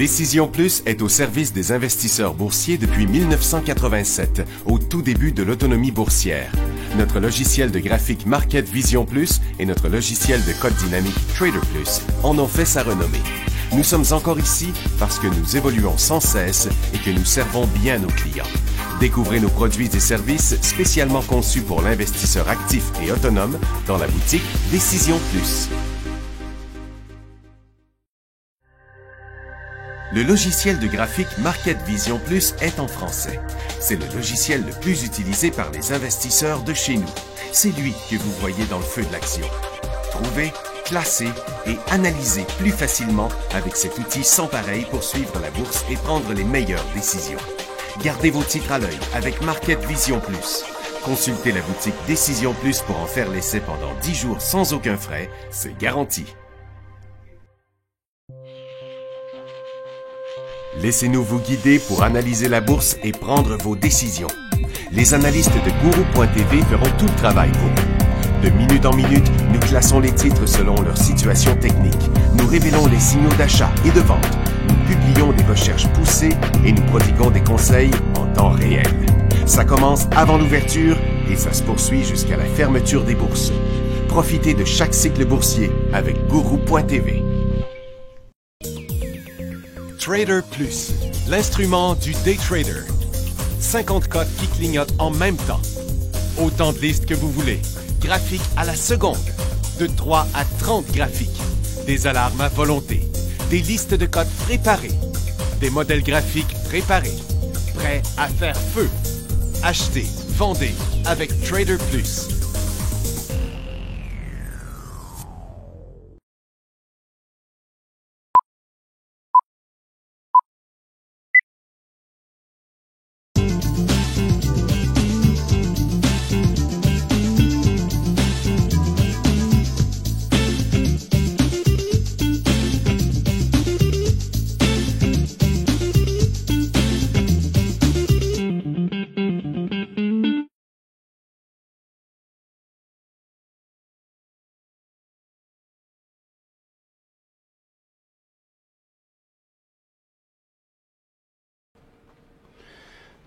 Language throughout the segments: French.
Décision Plus est au service des investisseurs boursiers depuis 1987, au tout début de l'autonomie boursière. Notre logiciel de graphique Market Vision Plus et notre logiciel de code dynamique Trader Plus en ont fait sa renommée. Nous sommes encore ici parce que nous évoluons sans cesse et que nous servons bien nos clients. Découvrez nos produits et services spécialement conçus pour l'investisseur actif et autonome dans la boutique Décision Plus. Le logiciel de graphique Market Vision Plus est en français. C'est le logiciel le plus utilisé par les investisseurs de chez nous. C'est lui que vous voyez dans le feu de l'action. Trouvez, classez et analysez plus facilement avec cet outil sans pareil pour suivre la bourse et prendre les meilleures décisions. Gardez vos titres à l'œil avec Market Vision Plus. Consultez la boutique Décision Plus pour en faire l'essai pendant 10 jours sans aucun frais, c'est garanti. Laissez-nous vous guider pour analyser la bourse et prendre vos décisions. Les analystes de Guru.tv feront tout le travail pour vous. De minute en minute, nous classons les titres selon leur situation technique. Nous révélons les signaux d'achat et de vente. Nous publions des recherches poussées et nous prodiguons des conseils en temps réel. Ça commence avant l'ouverture et ça se poursuit jusqu'à la fermeture des bourses. Profitez de chaque cycle boursier avec Guru.tv. Trader Plus, l'instrument du day trader. 50 cotes qui clignotent en même temps. Autant de listes que vous voulez. Graphiques à la seconde. De 3 à 30 graphiques. Des alarmes à volonté. Des listes de cotes préparées. Des modèles graphiques préparés. Prêts à faire feu. Achetez, vendez avec Trader Plus.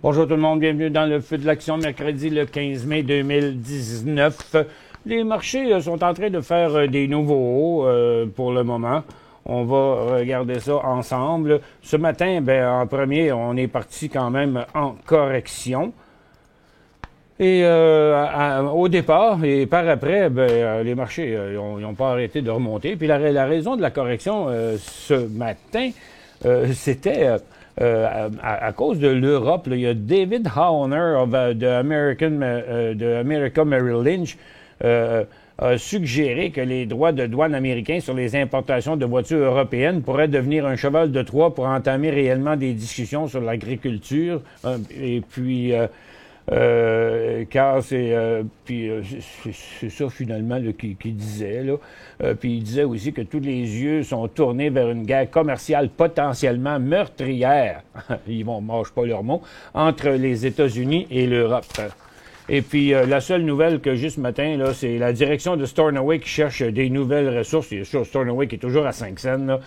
Bonjour tout le monde, bienvenue dans le feu de l'action, mercredi le 15 mai 2019. Les marchés sont en train de faire des nouveaux hauts pour le moment. On va regarder ça ensemble. Ce matin, en premier, on est parti quand même en correction. Et au départ et par après, les marchés n'ont pas arrêté de remonter. Puis la raison de la correction ce matin, c'était... à cause de l'Europe, il y a David Hauner de America Merrill Lynch a suggéré que les droits de douane américains sur les importations de voitures européennes pourraient devenir un cheval de Troie pour entamer réellement des discussions sur l'agriculture. Et puis... car c'est ça finalement qu'il disait là. Puis il disait aussi que tous les yeux sont tournés vers une guerre commerciale potentiellement meurtrière, ils mâchent pas leurs mots, entre les États-Unis et l'Europe. Et puis la seule nouvelle que j'ai ce matin là, c'est la direction de Stornoway qui cherche des nouvelles ressources. Il y a Stornoway qui est toujours à 5 cents là.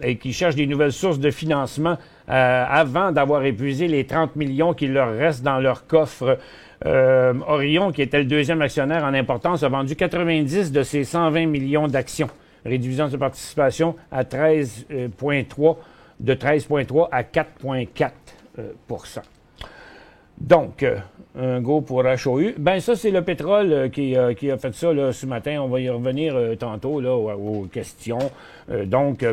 Et qui cherchent des nouvelles sources de financement avant d'avoir épuisé les 30 millions qui leur restent dans leur coffre. Orion, qui était le deuxième actionnaire en importance, a vendu 90 de ses 120 millions d'actions, réduisant sa participation à 13,3 à 4,4 Donc, un go pour HOU. Ça, c'est le pétrole qui a fait ça là, ce matin. On va y revenir tantôt là, aux questions.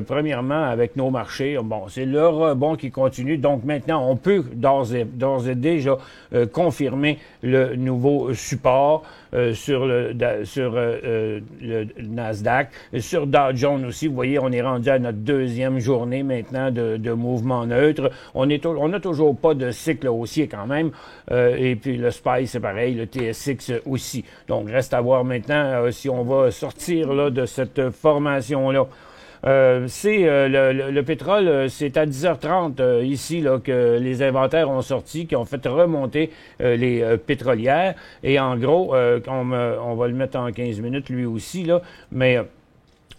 Premièrement, avec nos marchés, c'est le rebond qui continue. Donc, maintenant, on peut d'ores et déjà confirmer le nouveau support sur le Nasdaq. Sur Dow Jones aussi, vous voyez, on est rendu à notre deuxième journée maintenant de mouvement neutre. On n'a toujours pas de cycle haussier quand même. Et puis le SPY, c'est pareil, le TSX aussi. Donc, reste à voir maintenant si on va sortir là, de cette formation-là. Le pétrole, c'est à 10h30 ici là, que les inventaires ont sorti, qui ont fait remonter les pétrolières. Et en gros, on va le mettre en 15 minutes lui aussi, là, mais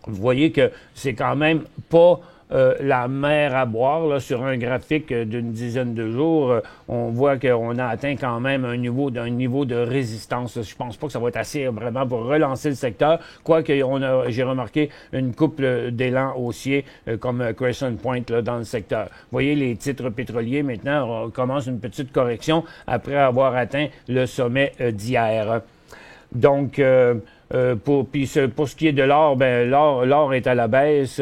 vous voyez que c'est quand même pas la mer à boire. Là, sur un graphique d'une dizaine de jours, on voit qu'on a atteint quand même un niveau de résistance. Je pense pas que ça va être assez vraiment pour relancer le secteur, quoique j'ai remarqué une couple d'élan haussier comme Crescent Point là, dans le secteur. Vous voyez, les titres pétroliers maintenant commencent une petite correction après avoir atteint le sommet d'hier. Donc, pour ce qui est de l'or, ben l'or est à la baisse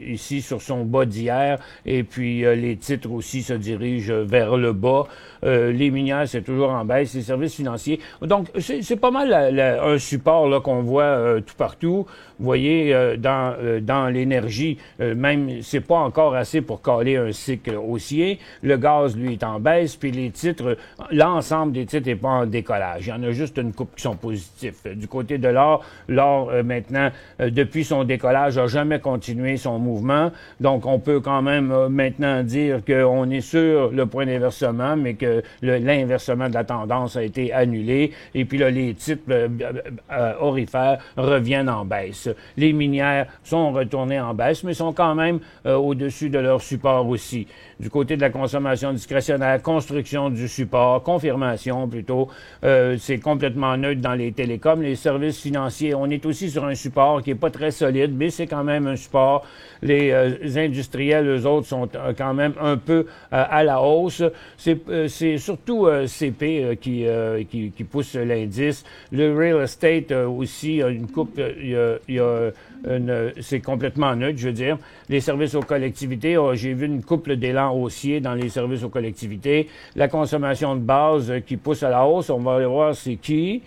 ici sur son bas d'hier, et puis les titres aussi se dirigent vers le bas. Les minières, c'est toujours en baisse, les services financiers. Donc, c'est pas mal un support là qu'on voit tout partout. Vous voyez, dans l'énergie, même, c'est pas encore assez pour caler un cycle haussier. Le gaz, lui, est en baisse, puis les titres, l'ensemble des titres n'est pas en décollage. Il y en a juste une couple qui sont positifs. Du côté de l'or, maintenant, depuis son décollage, n'a jamais continué son mouvement. Donc, on peut quand même maintenant dire qu'on est sur le point d'inversement, mais que l'inversement de la tendance a été annulé. Et puis là, les titres aurifères reviennent en baisse. Les minières sont retournées en baisse, mais sont quand même au-dessus de leur support aussi. Du côté de la consommation discrétionnaire, construction du support, confirmation plutôt, c'est complètement neutre dans les télécoms. Les services financiers, on est aussi sur un support qui n'est pas très solide, mais c'est quand même un support. Les industriels, eux autres, sont quand même un peu à la hausse. C'est surtout CP qui pousse l'indice. Le real estate aussi a une coupe, c'est complètement neutre, je veux dire. Les services aux collectivités, j'ai vu une couple d'élan haussier dans les services aux collectivités. La consommation de base qui pousse à la hausse, on va aller voir c'est qui.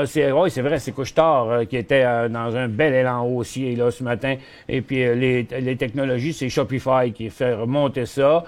C'est vrai, c'est Couche-Tard qui était dans un bel élan haussier là ce matin. Et puis les technologies, c'est Shopify qui fait remonter ça.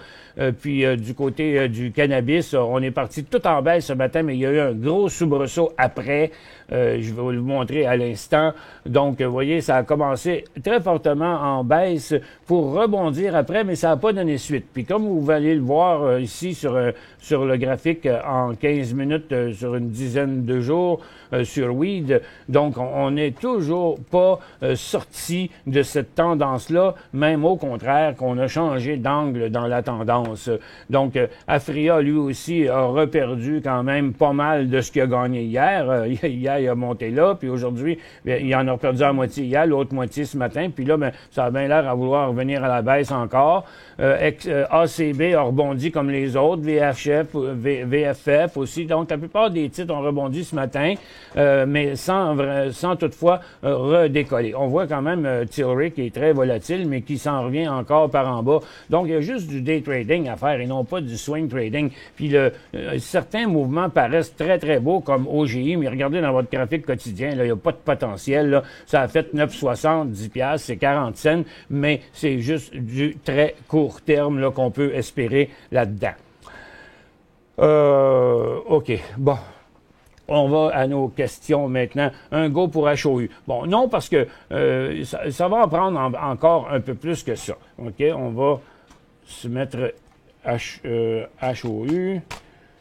Puis du côté du cannabis, on est parti tout en baisse ce matin, mais il y a eu un gros soubresaut après. Je vais vous le montrer à l'instant. Donc, vous voyez, ça a commencé très fortement en baisse pour rebondir après, mais ça n'a pas donné suite. Puis comme vous allez le voir ici sur le graphique en 15 minutes, sur une dizaine de jours, sur Weed, donc on n'est toujours pas sorti de cette tendance-là, même au contraire qu'on a changé d'angle dans la tendance. Donc, Afria, lui aussi, a reperdu quand même pas mal de ce qu'il a gagné hier. Hier, il a monté là, puis aujourd'hui, il en a perdu la moitié hier, l'autre moitié ce matin, puis là, ça a bien l'air à vouloir revenir à la baisse encore. ACB a rebondi comme les autres, VFF aussi. Donc, la plupart des titres ont rebondi ce matin, mais sans toutefois redécoller. On voit quand même Tilray qui est très volatile, mais qui s'en revient encore par en bas. Donc, il y a juste du day trading à faire et non pas du swing trading. Puis, certains mouvements paraissent très, très beaux, comme OGI, mais regardez dans votre graphique quotidien, là, il n'y a pas de potentiel. Là. Ça a fait 9,60, 10 piastres, c'est 40 cents, mais c'est juste du très court terme là, qu'on peut espérer là-dedans. OK, bon. On va à nos questions maintenant. Un go pour HOU. Bon, non, parce que ça va en prendre encore un peu plus que ça. OK, on va se mettre HOU.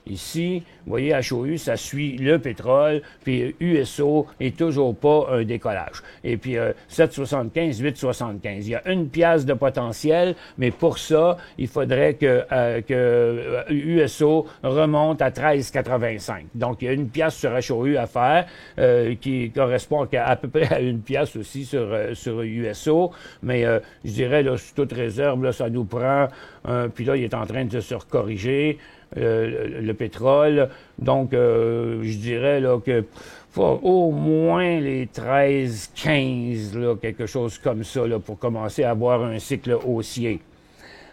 Ici, vous voyez, HOU, ça suit le pétrole, puis USO est toujours pas un décollage. Et puis 7,75, 8,75. Il y a une pièce de potentiel, mais pour ça, il faudrait que USO remonte à 13,85. Donc, il y a une pièce sur HOU à faire qui correspond à peu près à une pièce aussi sur USO. Mais je dirais, là, sous toute réserve, là, ça nous prend... puis là, il est en train de se recorriger. Le pétrole. Donc, je dirais là, que faut au moins les 13, 15, là, quelque chose comme ça, là, pour commencer à avoir un cycle haussier.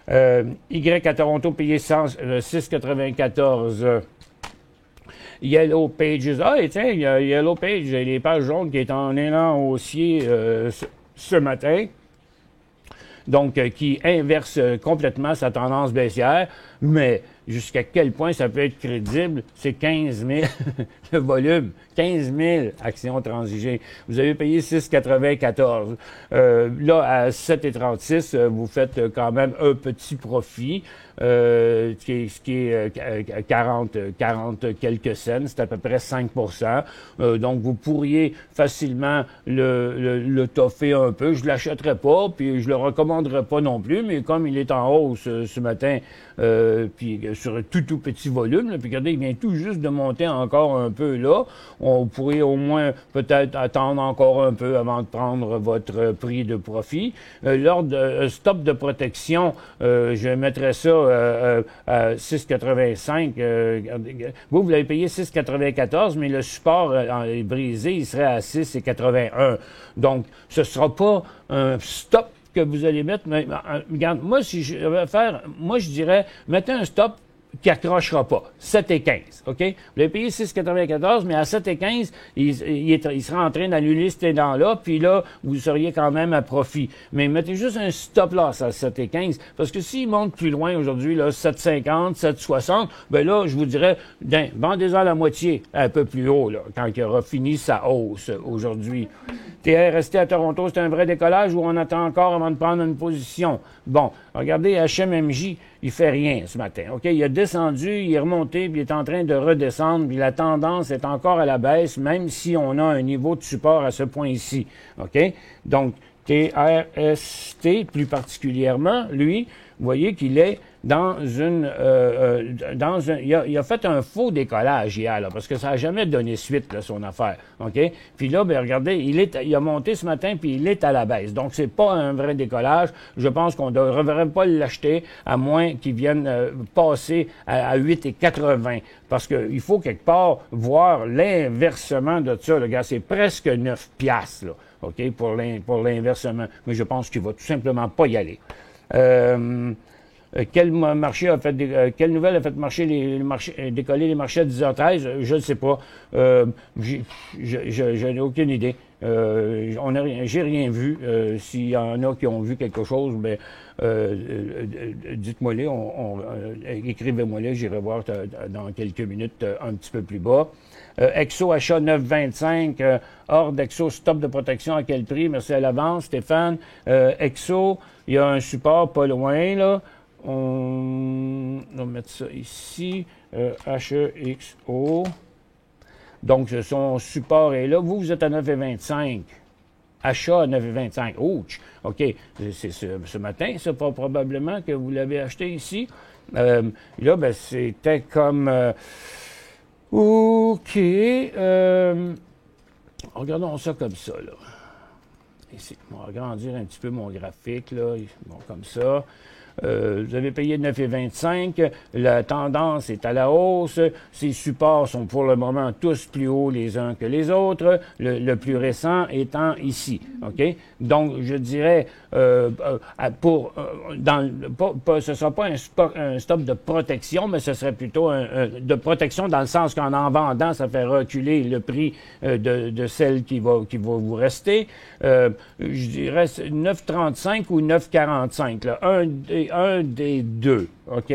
Y à Toronto payé 6,94. Yellow Pages. Ah, et tiens, il y a Yellow Pages, les pages jaunes qui est en élan haussier ce matin. Donc, qui inverse complètement sa tendance baissière. Mais jusqu'à quel point ça peut être crédible, c'est 15 000, le volume, 15 000 actions transigées. Vous avez payé 6,94. Là, à 7,36, vous faites quand même un petit profit, ce qui est 40 quelques cents, c'est à peu près 5 donc, vous pourriez facilement le toffer un peu. Je ne l'achèterai pas, puis je le recommanderai pas non plus, mais comme il est en hausse ce matin, puis sur un tout petit volume, là, puis regardez, il vient tout juste de monter encore un peu là. On pourrait au moins peut-être attendre encore un peu avant de prendre votre prix de profit. L'ordre stop de protection, je mettrais ça à 6,85. Vous l'avez payé 6,94, mais le support est brisé, il serait à 6,81. Donc, ce ne sera pas un stop que vous allez mettre. Mais, regarde, moi, si je vais faire, moi, je dirais, mettez un stop qui accrochera pas. 7,15, OK? Vous avez payé 6,94, mais à 7,15, il sera en train d'annuler cet élan-là, puis là, vous seriez quand même à profit. Mais mettez juste un stop-loss à 7,15, parce que s'il monte plus loin aujourd'hui, là, 7,50, 7,60, ben là, je vous dirais, vendez-en la moitié un peu plus haut, là, quand il aura fini sa hausse aujourd'hui. TRST à Toronto, c'est un vrai décollage ou on attend encore avant de prendre une position? Bon, regardez, HMMJ, il fait rien ce matin, OK? Il a descendu, il est remonté, puis il est en train de redescendre, puis la tendance est encore à la baisse, même si on a un niveau de support à ce point ici, OK? Donc, TRST, plus particulièrement, lui, vous voyez qu'il est dans une... il a fait un faux décollage hier, là, parce que ça n'a jamais donné suite, là, son affaire. OK? Puis là, ben, regardez, il a monté ce matin, puis il est à la baisse. Donc, c'est pas un vrai décollage. Je pense qu'on ne devrait pas l'acheter, à moins qu'il vienne passer à 8,80. Parce qu'il faut quelque part voir l'inversement de ça. Le gars, c'est presque 9 piastres, là, OK, pour l'inversement. Mais je pense qu'il va tout simplement pas y aller. Quel marché a fait quelle nouvelle a fait marcher décoller les marchés à 10h13? Je ne sais pas. Je n'ai aucune idée. J'ai rien vu. S'il y en a qui ont vu quelque chose, ben, dites-moi-les, écrivez-moi-les, j'irai voir dans quelques minutes un petit peu plus bas. Exo achat 9,25. Hors d'Exo, stop de protection à quel prix? Merci à l'avance, Stéphane. Exo, il y a un support pas loin, là. On va mettre ça ici. HEXO. Donc, son support est là. Vous êtes à 9,25. Achat à 9,25. Ouch! OK. C'est ce matin, ça, probablement, que vous l'avez acheté ici. Là, ben, c'était comme... OK. Regardons ça comme ça, là. Ici, on va agrandir un petit peu mon graphique, là. Bon, comme ça. Vous avez payé 9,25. La tendance est à la hausse. Ces supports sont pour le moment tous plus hauts les uns que les autres. Le plus récent étant ici. OK? Donc, je dirais, ce ne sera pas un stop de protection, mais ce serait plutôt de protection dans le sens qu'en vendant, ça fait reculer le prix de celle qui va vous rester. Je dirais 9,35 ou 9,45. Là. Un des deux, OK?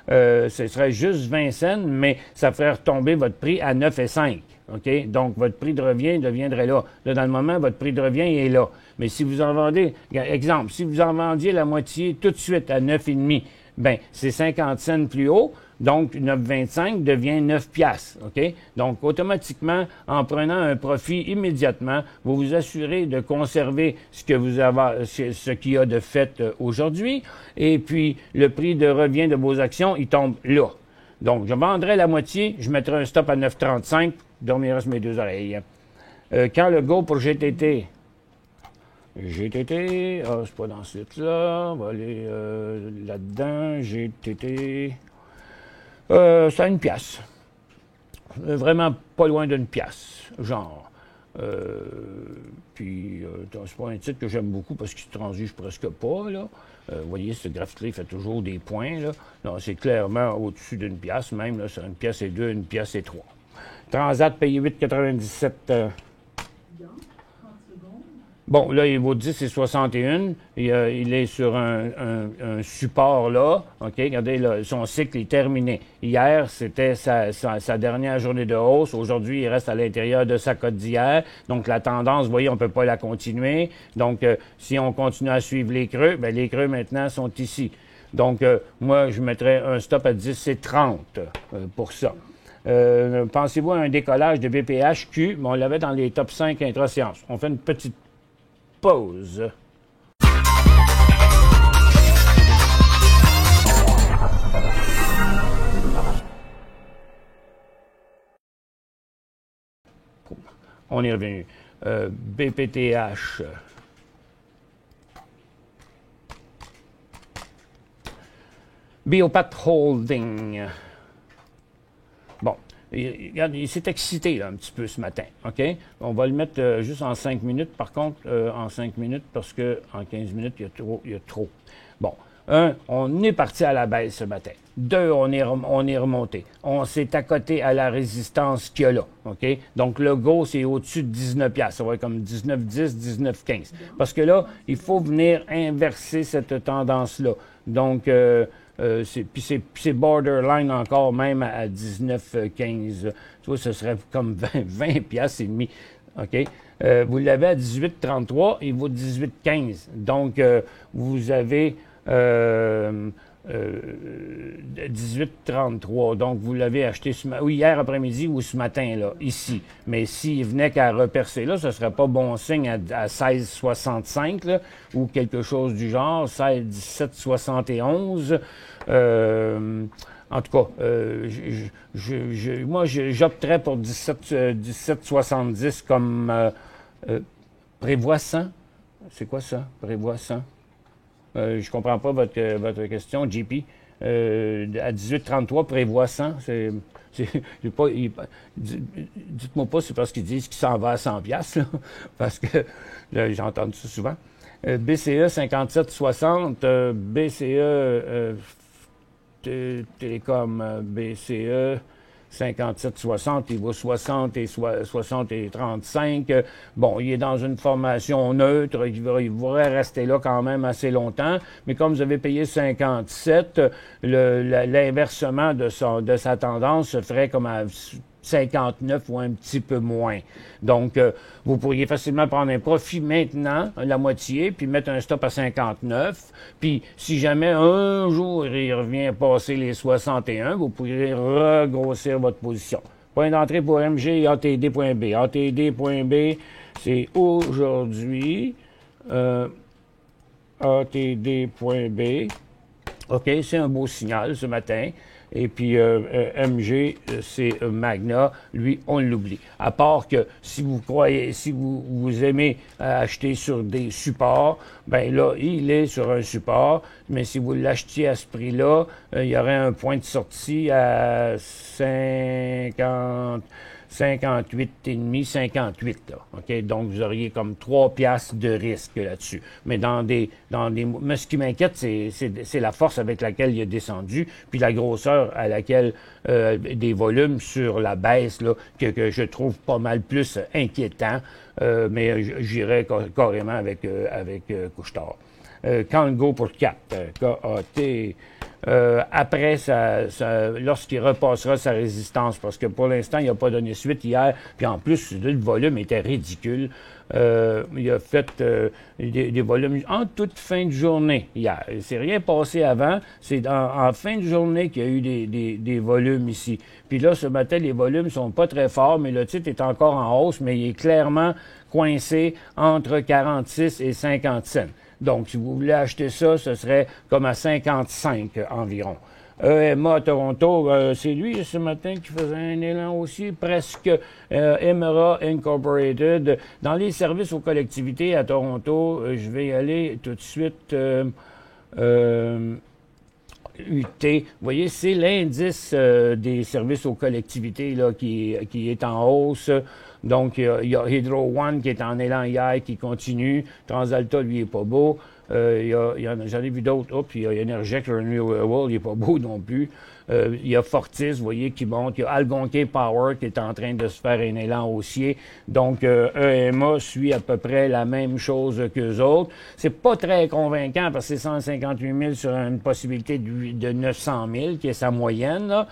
Ce serait juste 20 cents, mais ça ferait retomber votre prix à 9,5, OK? Donc, votre prix de revient deviendrait là. Là, dans le moment, votre prix de revient est là. Mais si vous en vendez, exemple, si vous en vendiez la moitié tout de suite à 9,5, bien, c'est 50 cents plus haut. Donc, 9,25 devient 9 piastres, OK? Donc, automatiquement, en prenant un profit immédiatement, vous vous assurez de conserver ce qu'il y a de fait aujourd'hui. Et puis, le prix de revient de vos actions, il tombe là. Donc, je vendrai la moitié, je mettrai un stop à 9,35, dormirai sur mes deux oreilles. Quand le go pour GTT? GTT, c'est pas dans ce site-là, on va aller là-dedans, GTT... c'est à 1 piastre. Vraiment pas loin d'1 piastre, genre. Puis, c'est pas un titre que j'aime beaucoup parce qu'il ne transige presque pas, là. Vous voyez, ce graphique-là, il fait toujours des points, là. Non, c'est clairement au-dessus d'1 piastre, même, là, c'est 1 piastre et 2, 1 piastre et 3. Transat payé 8,97. Bon, là, il vaut 10 et 61. Il est sur un support là. OK? Regardez, là, son cycle est terminé. Hier, c'était sa dernière journée de hausse. Aujourd'hui, il reste à l'intérieur de sa cote d'hier. Donc, la tendance, vous voyez, on ne peut pas la continuer. Donc, si on continue à suivre les creux, bien, les creux maintenant sont ici. Donc, moi, je mettrais un stop à 10 et 30 pour ça. Pensez-vous à un décollage de BPHQ? On l'avait dans les top 5 intra-séance. On fait une petite pause. On est revenu. BPTH. Biopat Holding. Bon, regarde, il s'est excité là, un petit peu ce matin, OK? On va le mettre juste en 5 minutes, par contre, en 5 minutes, parce qu'en 15 minutes, il y a trop. Bon, on est parti à la baisse ce matin. 2, on est remonté. On s'est accoté à la résistance qu'il y a là, OK? Donc, le go, c'est au-dessus de 19$. Ça va être comme 19,10, 19,15. Parce que là, il faut venir inverser cette tendance-là. Donc, c'est borderline encore même à 19,15. Tu vois, ce serait comme 20 piastres et demi. OK? Vous l'avez à 18,33, il vaut 18,15. Donc, vous avez 18,33. Donc, vous l'avez acheté hier après-midi ou ce matin, là, ici. Mais s'il venait qu'à repercer là, ce ne serait pas bon signe à 16,65 là, ou quelque chose du genre, 17,71. En tout cas, moi, j'opterais pour 17,70 comme prévoit 100. C'est quoi ça, prévoit 100? Je comprends pas votre question, JP. À 18,33, prévoit 100. Dites-moi pas, c'est parce qu'ils disent qu'il s'en va à 100 piastres, là, parce que j'ai entendu ça souvent. BCE 57,60, BCE Télécom, BCE 57,60, il vaut 60 et 35. Bon, il est dans une formation neutre, il pourrait rester là quand même assez longtemps, mais comme vous avez payé 57, l'inversement de sa tendance se ferait comme à 59 ou un petit peu moins. Donc, vous pourriez facilement prendre un profit maintenant, la moitié, puis mettre un stop à 59. Puis, si jamais un jour il revient passer les 61, vous pourriez regrossir votre position. Point d'entrée pour MG et ATD.B. ATD.B, c'est aujourd'hui. ATD.B. OK, c'est un beau signal ce matin. Et puis MG, c'est Magna, lui, on l'oublie. À part que si vous aimez acheter sur des supports, ben là, il est sur un support, mais si vous l'achetiez à ce prix-là, il y aurait un point de sortie à 58,5, 58, là. OK? Donc, vous auriez comme 3 piastres de risque là-dessus. Mais mais ce qui m'inquiète, c'est la force avec laquelle il est descendu, puis la grosseur à laquelle des volumes sur la baisse, là, que je trouve pas mal plus inquiétant, mais j'irais carrément avec Couche-Tard. Kango pour 4, K-A-T. Après, lorsqu'il repassera sa résistance, parce que pour l'instant, il n'a pas donné suite hier, puis en plus, le volume était ridicule. Il a fait des volumes en toute fin de journée hier. Il ne s'est rien passé avant. C'est en fin de journée qu'il y a eu des volumes ici. Puis là, ce matin, les volumes sont pas très forts, mais le titre est encore en hausse, mais il est clairement coincé entre 46 et 50 cents. Donc, si vous voulez acheter ça, ce serait comme à 55 environ. EMA à Toronto, c'est lui ce matin qui faisait un élan aussi, presque Emera Incorporated. Dans les services aux collectivités à Toronto, je vais y aller tout de suite. UT, vous voyez, c'est l'indice des services aux collectivités là, qui est en hausse. Donc, il y a Hydro One qui est en élan hier, qui continue. Transalta, lui, est pas beau. J'en ai vu d'autres. Puis il y a Energex Renewable, il n'est pas beau non plus. Il y a Fortis, vous voyez, qui monte. Il y a Algonquin Power qui est en train de se faire un élan haussier. Donc, EMA suit à peu près la même chose qu'eux autres. C'est pas très convaincant parce que c'est 158 000 sur une possibilité de 900 000, qui est sa moyenne, là.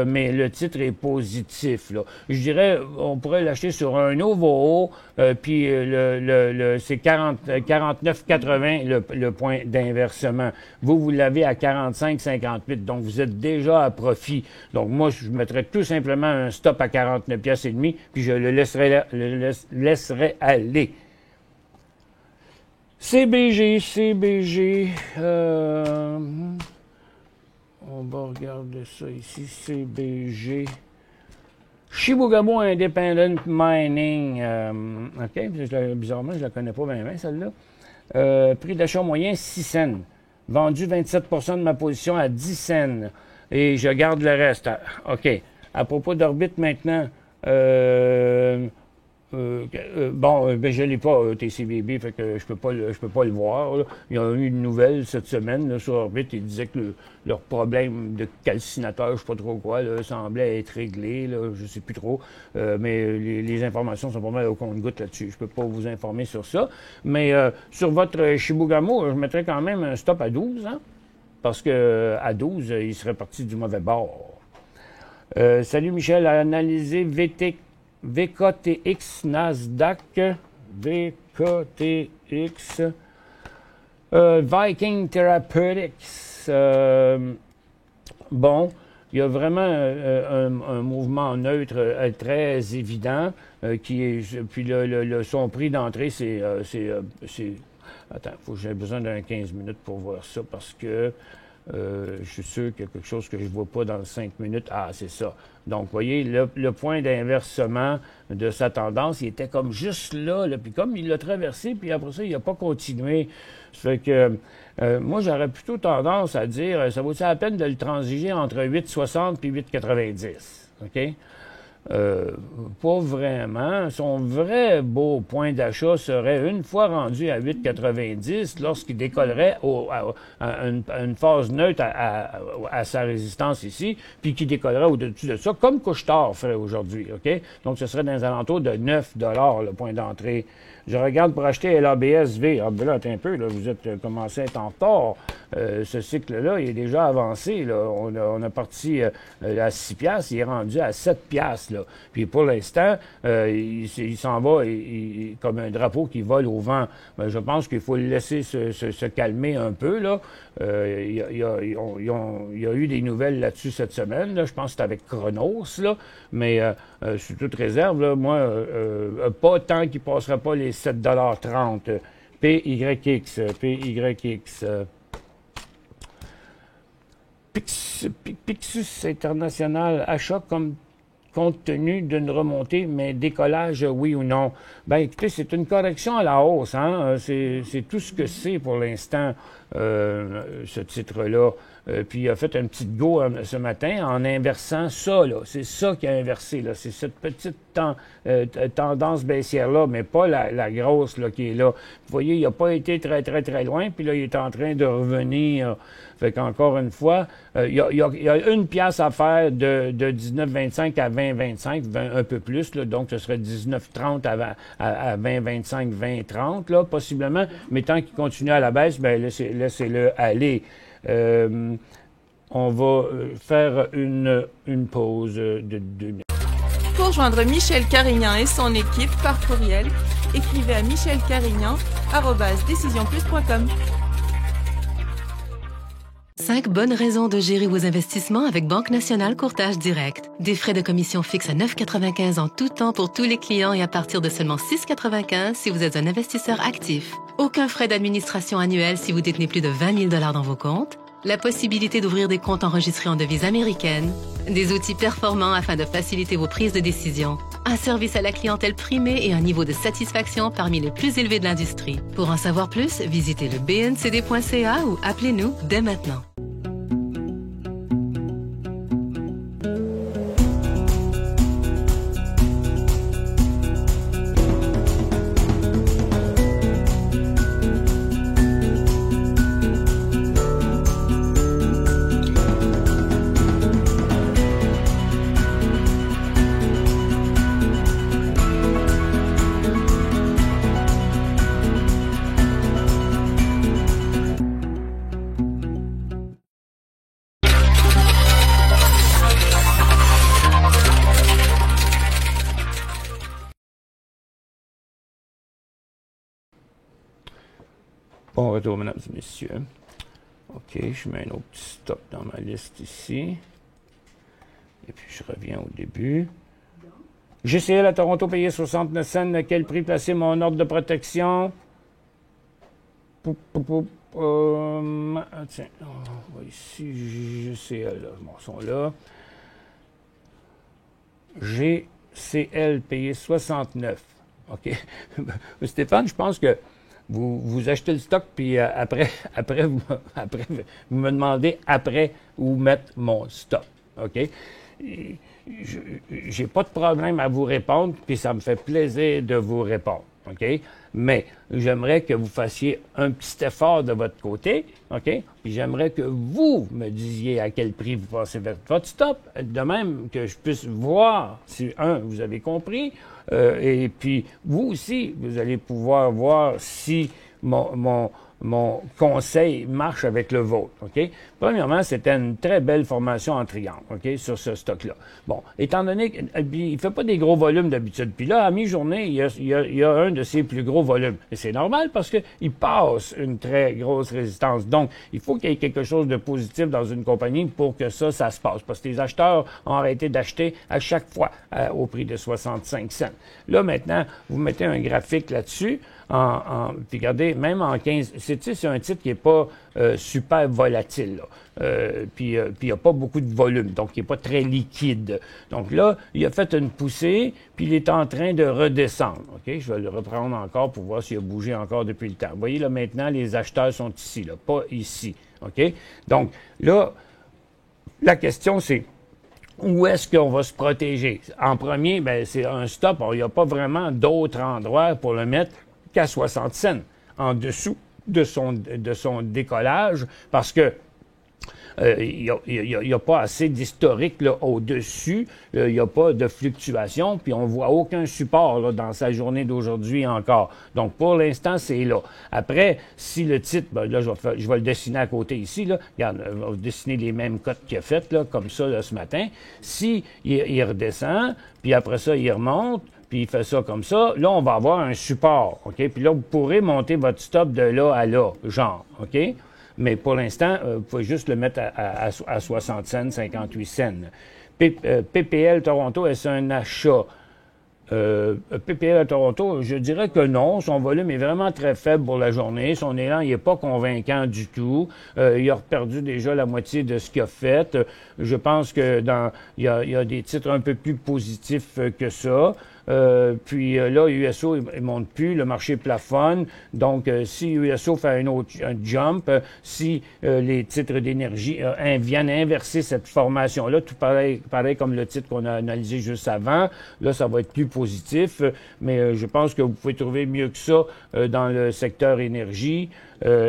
Mais le titre est positif, là. Je dirais, on pourrait l'acheter sur un nouveau haut, puis c'est 49,80 le point d'inversement. Vous l'avez à 45,58, donc vous êtes déjà à profit. Donc moi, je mettrais tout simplement un stop à 49 piastres et demi, puis je le laisserai aller. CBG, on va regarder ça ici, CBG. Chibougamau Independent Mining, OK, bizarrement, je la connais pas bien, celle-là. Prix d'achat moyen, 6 cents. Vendu 27 de ma position à 10 cents. Et je garde le reste. OK. À propos d'Orbit maintenant, je ne l'ai pas, TCBB, fait que je peux pas le voir, là. Il y a eu une nouvelle cette semaine là, sur Orbit. Ils disaient que leur problème de calcinateur, je ne sais pas trop quoi, là, semblait être réglé, là, je ne sais plus trop. Mais les informations sont pas mal au compte-gouttes là-dessus. Je ne peux pas vous informer sur ça. Mais sur votre Chibougamau, je mettrais quand même un stop à 12, hein, parce que à 12, il serait parti du mauvais bord. Salut Michel, analyser VKTX, Nasdaq, VKTX, Viking Therapeutics. Bon, il y a vraiment un mouvement neutre très évident qui est. Puis son prix d'entrée, c'est attends, j'ai besoin d'un 15 minutes pour voir ça parce que je suis sûr qu'il y a quelque chose que je ne vois pas dans 5 minutes. Ah, c'est ça. Donc, vous voyez, le point d'inversement de sa tendance, il était comme juste là, puis comme il l'a traversé, puis après ça, il n'a pas continué. Ça fait que moi, j'aurais plutôt tendance à dire, ça vaut-il la peine de le transiger entre 8,60 et 8,90, OK? Pas vraiment. Son vrai beau point d'achat serait une fois rendu à 8,90 lorsqu'il décollerait à une phase neutre à sa résistance ici, puis qui décollerait au-dessus de ça, comme Couche-Tard ferait aujourd'hui. OK? Donc, ce serait dans les alentours de 9 le point d'entrée. Je regarde pour acheter LABSV. Ah, ben là, attends un peu, là, vous êtes commencé à être en retard. Ce cycle-là, il est déjà avancé. Là. On a parti à 6 piastres, il est rendu à 7 piastres. Là. Puis pour l'instant, il s'en va comme un drapeau qui vole au vent. Ben, je pense qu'il faut le laisser se calmer un peu. Là. Il y a eu des nouvelles là-dessus cette semaine. Là. Je pense que c'est avec Chronos. Là. Mais sous toute réserve, là, moi, pas tant qu'il ne passera pas les 7,30 PYX. Pixus International, achat compte tenu d'une remontée, mais décollage, oui ou non? Ben, écoutez, c'est une correction à la hausse, hein? C'est tout ce que c'est pour l'instant, ce titre-là. Puis il a fait un petit go ce matin en inversant ça, là. C'est ça qui a inversé, là. C'est cette petite tendance baissière-là, mais pas la grosse, là, qui est là. Vous voyez, il n'a pas été très, très, très loin, puis là, il est en train de revenir. Fait qu'encore une fois, il y a une pièce à faire de 19,25 à 20,25, un peu plus, là, donc ce serait 19,30 à 20,25, 20,30, là, possiblement. Mais tant qu'il continue à la baisse, ben laissez-le aller. On va faire une pause de 2 minutes. Pour joindre Michel Carignan et son équipe par courriel, écrivez à michelcarignan@decisionplus.com. 5 bonnes raisons de gérer vos investissements avec Banque Nationale Courtage Direct. Des frais de commission fixes à 9,95 en tout temps pour tous les clients et à partir de seulement 6,95 si vous êtes un investisseur actif. Aucun frais d'administration annuel si vous détenez plus de 20 000 $ dans vos comptes. La possibilité d'ouvrir des comptes enregistrés en devise américaine. Des outils performants afin de faciliter vos prises de décision. Un service à la clientèle primé et un niveau de satisfaction parmi les plus élevés de l'industrie. Pour en savoir plus, visitez le bncd.ca ou appelez-nous dès maintenant. Bon retour, mesdames et messieurs. OK, je mets un autre petit stop dans ma liste ici. Et puis, je reviens au début. GCL à Toronto, payé 69 cents. À quel prix placer mon ordre de protection? Tiens, on va ici, GCL, là. Bon, ils sont là. GCL payé 69. OK. Stéphane, je pense que vous achetez le stock, puis après, vous me demandez après où mettre mon stock. OK? J'ai pas de problème à vous répondre, puis ça me fait plaisir de vous répondre. OK? Mais j'aimerais que vous fassiez un petit effort de votre côté, OK? Puis j'aimerais que vous me disiez à quel prix vous passez vers votre stop, de même que je puisse voir si, vous avez compris, et puis vous aussi, vous allez pouvoir voir si mon conseil marche avec le vôtre, OK? Premièrement, c'était une très belle formation en triangle, OK, sur ce stock-là. Bon, étant donné qu'il ne fait pas des gros volumes d'habitude, puis là, à mi-journée, il y a un de ses plus gros volumes. Et c'est normal parce qu'il passe une très grosse résistance. Donc, il faut qu'il y ait quelque chose de positif dans une compagnie pour que ça se passe. Parce que les acheteurs ont arrêté d'acheter à chaque fois au prix de 65 cents. Là, maintenant, vous mettez un graphique là-dessus. Puis regardez, même en 15... C'est un titre qui n'est pas super volatile, là. Puis il n'y a pas beaucoup de volume, donc il n'est pas très liquide. Donc là, il a fait une poussée, puis il est en train de redescendre. OK? Je vais le reprendre encore pour voir s'il a bougé encore depuis le temps. Vous voyez, là, maintenant, les acheteurs sont ici, là, pas ici. OK? Donc là, la question, c'est où est-ce qu'on va se protéger? En premier, ben, c'est un stop. Il n'y a pas vraiment d'autre endroit pour le mettre qu'à 60 cents, en dessous de son décollage, parce que il n'y a pas assez d'historique là, au-dessus, il n'y a pas de fluctuation, puis on ne voit aucun support là, dans sa journée d'aujourd'hui encore. Donc, pour l'instant, c'est là. Après, si le titre, ben, là, je vais le dessiner à côté ici, là. Regarde, on va dessiner les mêmes cotes qu'il a faites, là, comme ça, là, ce matin. Si il redescend, puis après ça, il remonte, puis il fait ça comme ça, là, on va avoir un support, OK? Puis là, vous pourrez monter votre stop de là à là, genre, OK? Mais pour l'instant, vous pouvez juste le mettre à 60 cents, 58 cents. PPL Toronto, est-ce un achat? PPL à Toronto, je dirais que non. Son volume est vraiment très faible pour la journée. Son élan, il n'est pas convaincant du tout. Il a perdu déjà la moitié de ce qu'il a fait. Je pense que il y a des titres un peu plus positifs que ça. Puis là, USO, il ne monte plus, le marché plafonne. Donc, si USO fait un jump, si les titres d'énergie viennent inverser cette formation-là, tout pareil comme le titre qu'on a analysé juste avant, là, ça va être plus positif. Mais je pense que vous pouvez trouver mieux que ça dans le secteur énergie.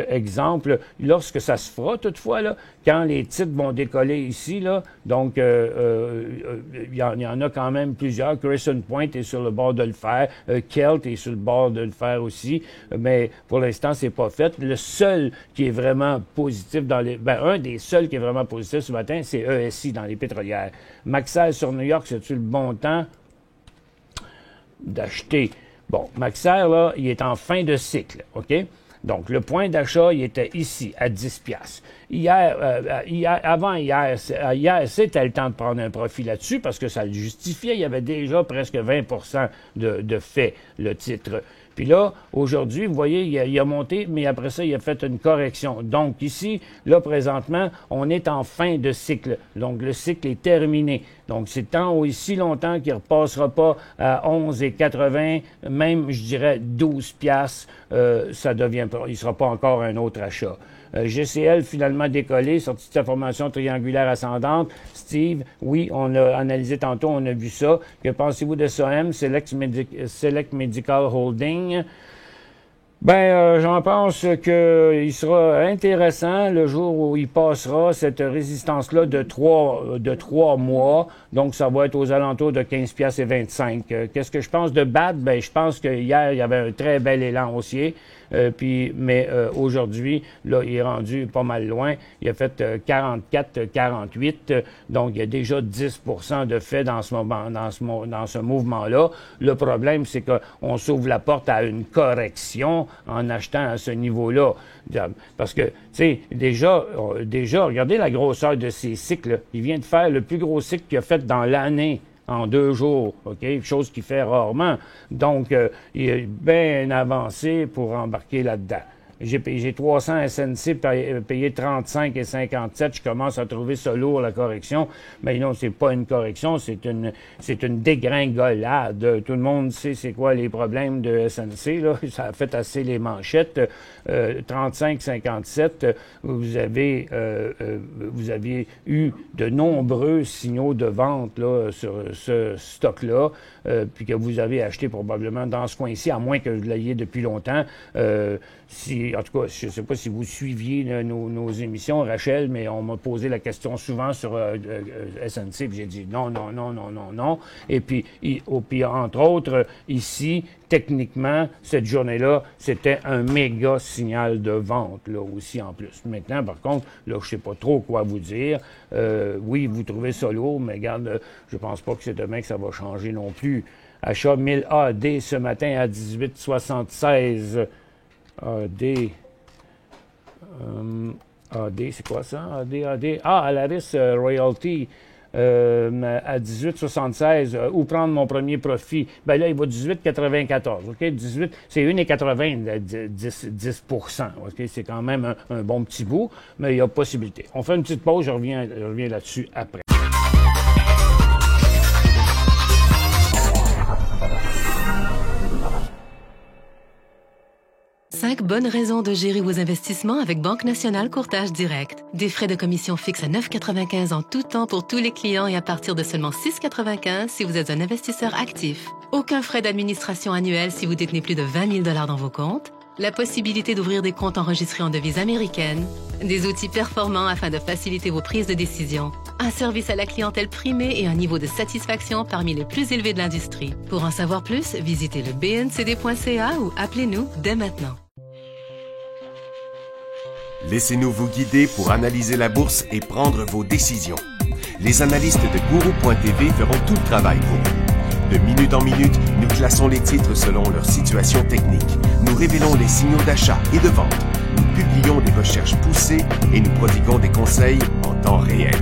Exemple, lorsque ça se fera, toutefois, là, quand les titres vont décoller ici, là, donc il y en a quand même plusieurs. Crescent Point est sur le bord de le faire. Kelt est sur le bord de le faire aussi. Mais pour l'instant, c'est pas fait. Le seul qui est vraiment positif un des seuls qui est vraiment positif ce matin, c'est ESI dans les pétrolières. Maxell sur New York, c'est-tu le bon temps d'acheter? Bon, Maxell, là, il est en fin de cycle, OK? Donc, le point d'achat, il était ici, à 10 $. Hier, c'était le temps de prendre un profit là-dessus parce que ça le justifiait. Il y avait déjà presque 20 % de fait, le titre. Puis là, aujourd'hui, vous voyez, il a monté, mais après ça, il a fait une correction. Donc ici, là, présentement, on est en fin de cycle. Donc le cycle est terminé. Donc c'est tant aussi longtemps qu'il ne repassera pas à 11,80, même, je dirais, 12 $, ça devient, il ne sera pas encore un autre achat. GCL finalement décollé, sorti de sa formation triangulaire ascendante. Steve, oui, on l'a analysé tantôt, on a vu ça. Que pensez-vous de SOM, Select Medical Holding? J'en pense qu'il sera intéressant le jour où il passera cette résistance-là de 3 mois. Donc, ça va être aux alentours de 15,25 $. Qu'est-ce que je pense de BAT? Je pense que hier, il y avait un très bel élan haussier. Mais aujourd'hui, là, il est rendu pas mal loin. Il a fait 44-48, donc il y a déjà 10 % de fait dans ce mouvement-là. Le problème, c'est qu'on s'ouvre la porte à une correction en achetant à ce niveau-là. Parce que, tu sais, déjà, regardez la grosseur de ces cycles. Il vient de faire le plus gros cycle qu'il a fait dans l'année. En 2 jours, OK? Chose qu'il fait rarement. Donc, il est bien avancé pour embarquer là-dedans. J'ai 300 SNC payé 35 et 57. Je commence à trouver ça lourd, la correction. Mais non, c'est pas une correction, c'est une dégringolade. Tout le monde sait c'est quoi les problèmes de SNC, là. Ça a fait assez les manchettes. 35, 57, vous aviez eu de nombreux signaux de vente là, sur ce stock-là, puis que vous avez acheté probablement dans ce coin-ci, à moins que vous l'ayez depuis longtemps. En tout cas, je ne sais pas si vous suiviez nos émissions, Rachel, mais on m'a posé la question souvent sur SNC, puis j'ai dit non. Et puis, entre autres, ici, techniquement, cette journée-là, c'était un méga signal de vente, là aussi, en plus. Maintenant, par contre, là, je ne sais pas trop quoi vous dire. Oui, vous trouvez ça lourd, mais regarde, je pense pas que c'est demain que ça va changer non plus. Achat 1000 AD ce matin à 18,76. AD, c'est quoi ça? AD. Ah, Alaris Royalty à 18,76. Où prendre mon premier profit? Ben là, il va 18,94. OK? 18, c'est 1,80, 10%. OK? C'est quand même un bon petit bout, mais il y a possibilité. On fait une petite pause, je reviens là-dessus après. 5 bonnes raisons de gérer vos investissements avec Banque Nationale Courtage Direct. Des frais de commission fixes à 9,95 en tout temps pour tous les clients et à partir de seulement 6,95 si vous êtes un investisseur actif. Aucun frais d'administration annuel si vous détenez plus de 20 000 $ dans vos comptes. La possibilité d'ouvrir des comptes enregistrés en devise américaine. Des outils performants afin de faciliter vos prises de décision. Un service à la clientèle primé et un niveau de satisfaction parmi les plus élevés de l'industrie. Pour en savoir plus, visitez le bncd.ca ou appelez-nous dès maintenant. Laissez-nous vous guider pour analyser la bourse et prendre vos décisions. Les analystes de Guru.tv feront tout le travail pour vous. De minute en minute, nous classons les titres selon leur situation technique. Nous révélons les signaux d'achat et de vente. Nous publions des recherches poussées et nous prodiguons des conseils en temps réel.